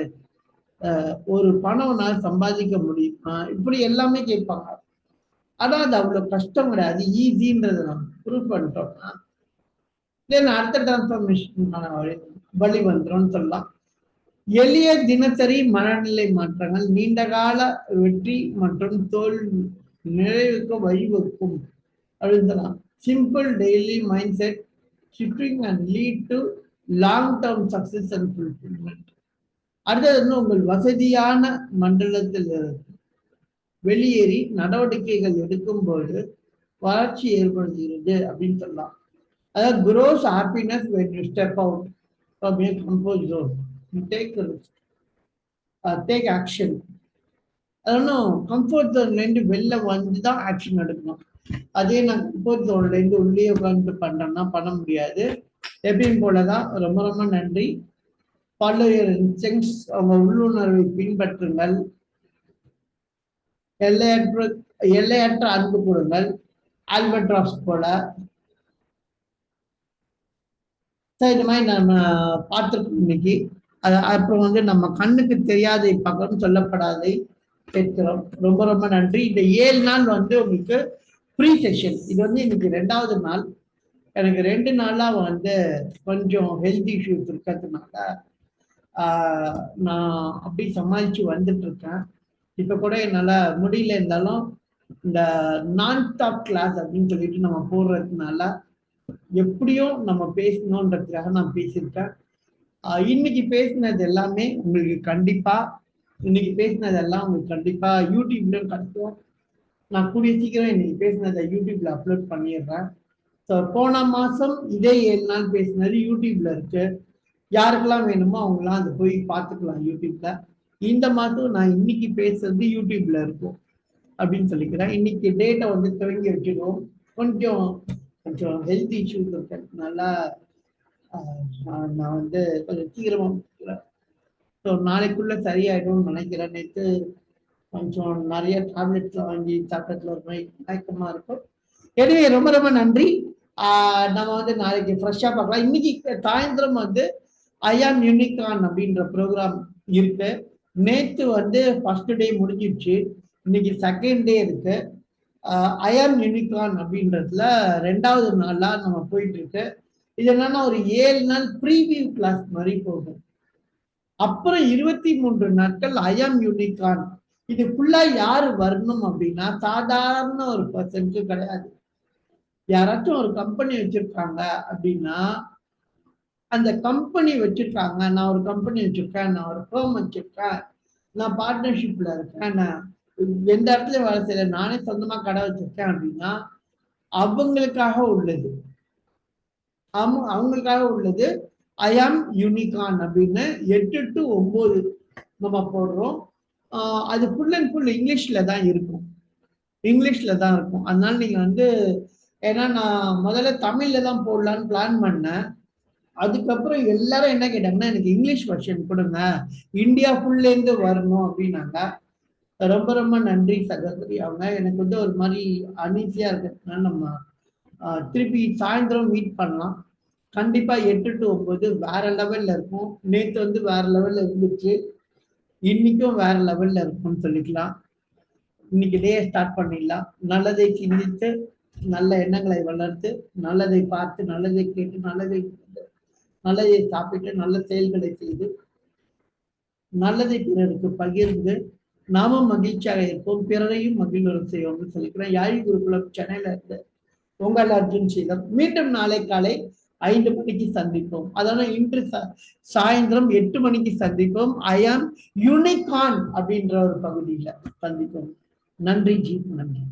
ஒரு பணம்னால சம்பாதிக்க முடியுமா, இப்படி எல்லாமே கேட்பாங்க. ஆனா அது அவ்வளவு கஷ்டம் கிடையாது, ஈஸின்றதை நம்ம ப்ரூவ் பண்ணிட்டோம்னா அடுத்த டிரான்ஸ்ஃபர்மேஷன் வழி வந்துடும் சொல்லலாம். எளிய தினசரி மனநிலை மாற்றங்கள் நீண்டகால வெற்றி மற்றும் தோல்வி நிறைவுக்கு வழிவகுக்கும் அப்படின்னு சொல்லலாம். Simple daily mind set shifting and lead to long term success and fulfilment. அடுத்தது வந்து உங்கள் வசதியான மண்டலத்தில் வெளியேறி நடவடிக்கைகள் எடுக்கும்போது வளர்ச்சி ஏற்படுகிறது அப்படின்னு சொல்லலாம். அதாவது grows happiness when you step out from your comfort zone. You take a risk, take action. அதனால் கம்ஃபர்ட் ஜோன்லேருந்து வெளில வந்து தான் ஆக்ஷன் எடுக்கணும். அதே நான் கம்ஃபர்ட் ஜோன்லேருந்து உள்ளே உட்காந்து பண்ணுறேன்னா பண்ண முடியாது. எப்பயும் போலதான். ரொம்ப ரொம்ப நன்றி. Follow your instincts. அவங்க உள்ளுணர்வை பின்பற்றுங்கள். எல்லையற்ற அன்பு கொடுங்கள். ஆல்பட்ராஸ் போல. இந்த மாதிரி நம்ம பார்த்துருக்கோம் இன்னைக்கு. அப்புறம் வந்து நம்ம கண்ணுக்கு தெரியாதை பார்க்கணும், சொல்லப்படாதை கேட்கிறோம். ரொம்ப ரொம்ப நன்றி. இந்த 7 நாள் வந்து உங்களுக்கு ப்ரீ செஷன். இது வந்து இன்னைக்கு 2வது நாள். எனக்கு 2 நாளா வந்து கொஞ்சம் ஹெல்த் இஷ்யூஸ் இருக்கிறதுனால நான் அப்படி சமாளிச்சு வந்துட்டு இருக்கேன். இப்ப கூட என்னால முடியல. இருந்தாலும் இந்த நான் ஸ்டாப் கிளாஸ் அப்படின்னு சொல்லிட்டு நம்ம போடுறதுனால எப்படியும் நம்ம பேசணுன்றதுக்காக நான் பேசியிருக்கேன். இன்னைக்கு பேசினது எல்லாமே உங்களுக்கு கண்டிப்பா யூடியூப்லயும் கிடைக்கும். நான் கூடிய சீக்கிரம் இன்னைக்கு பேசினதை யூடியூப்ல அப்லோட் பண்ணிடுறேன். ஸோ போன மாசம் இதே 7 நாள் பேசினது யூடியூப்ல இருக்கு. யாருக்கெல்லாம் வேணுமோ அவங்களாம் அதை போய் பார்த்துக்கலாம் யூடியூப்ல. இந்த மாதம் நான் இன்னைக்கு பேசுறது யூடியூப்ல இருக்கும் அப்படின்னு சொல்லிக்கிறேன். இன்னைக்கு டேட்டை வந்து துவங்கி வச்சுடுவோம். கொஞ்சம் ஹெல்த் இஷ்யூஸ் இருக்கிறதுனால நான் வந்து கொஞ்சம் சீக்கிரமா முடிக்கிறேன். ஸோ நாளைக்குள்ள சரியாயிடும்னு நினைக்கிறேன். நேற்று கொஞ்சம் நிறைய டேப்லெட்ஸ் வாங்கி சாப்பிட்டதுல ஒரு மாதிரி மயக்கமா இருக்கும். எனவே ரொம்ப ரொம்ப நன்றி. நம்ம வந்து நாளைக்கு ஃப்ரெஷ்ஷாக பார்க்கலாம். இன்னைக்கு சாயந்தரம் வந்து ஐ ஆம் யூனிகான் அப்படின்ற ப்ரோக்ராம் இருக்கு. நேற்று வந்து ஃபர்ஸ்ட் டே முடிஞ்சிடுச்சு. இன்னைக்கு செகண்ட் டே இருக்கு. ஐ ஆம் யூனிகான் அப்படின்றதுல 2வது நாளா நம்ம போயிட்டு இருக்கு. இது என்னன்னா ஒரு 7 நாள் ப்ரீவியூ கிளாஸ் மாதிரி போகும். அப்புறம் 23 நாட்கள் ஐ ஆம் யூனிகான். இது ஃபுல்லா யாரு வரணும் அப்படின்னா சாதாரண ஒரு பர்சனுக்கு கிடையாது. யாராச்சும் ஒரு கம்பெனி வச்சிருக்காங்க அப்படின்னா அந்த கம்பெனி வச்சிருக்காங்க, நான் ஒரு கம்பெனி வச்சிருக்கேன், நான் ஒரு ஃபேம் வச்சிருக்கேன், நான் பார்ட்னர்ஷிப்ல இருக்கேன், நான் எந்த இடத்துல வேலை செய்யல, நானே சொந்தமா கடை வச்சிருக்கேன் அப்படின்னா அவங்களுக்காக உள்ளது. அவங்களுக்காக உள்ளது. ஐ ஆம் யூனிகான் அப்படின்னு 8 to 9 நம்ம போடுறோம். அது ஃபுல் அண்ட் ஃபுல் இங்கிலீஷ்ல தான் இருக்கும். அதனால நீங்க வந்து, ஏன்னா நான் முதல்ல தமிழ்ல தான் போடலான்னு பிளான் பண்ணேன். அதுக்கப்புறம் எல்லாரும் என்ன கேட்டாங்கன்னா, எனக்கு இங்கிலீஷ் வெர்ஷன் கொடுங்க, இந்தியா ஃபுல்ல இருந்து வரணும் அப்படின்னாங்க. ரொம்ப ரொம்ப நன்றி சகோதரி. அவங்க எனக்கு வந்து ஒரு மாதிரி அனீசியா இருக்கிறதுனால நம்ம திருப்பி சாயந்தரம் மீட் பண்ணலாம். கண்டிப்பா 8 to 9 வேற லெவல்ல இருக்கும். நேத்து வந்து வேற லெவல்ல இருந்துச்சு, இன்னைக்கும் வேற லெவல்ல இருக்கும்னு சொல்லிக்கலாம். இன்னைக்கு டே ஸ்டார்ட் பண்ணிடலாம். நல்லதை சிந்தித்து, நல்ல எண்ணங்களை வளர்த்து, நல்லதை பார்த்து, நல்லதை கேட்டு, நல்லதை சாப்பிட்டு, நல்ல செயல்களை செய்து, நல்லதை பிறருக்கு பகிர்ந்து, நாமும் மகிழ்ச்சியாக இருப்போம், பிறரையும் மகிழ்வுற செய்வோம்னு சொல்லிக்கிறேன். யாழி குருகுலம் சென்னையில இருந்து உங்கள் அர்ஜுன் சீலம். மீண்டும் நாளை காலை 5 மணிக்கு சந்திப்போம். அதனால இன்று சாயந்தரம் 8 மணிக்கு சந்திப்போம். ஐ ஆம் யூனிகான் அப்படின்ற ஒரு பகுதியில சந்திப்போம். நன்றி ஜி, நன்றி.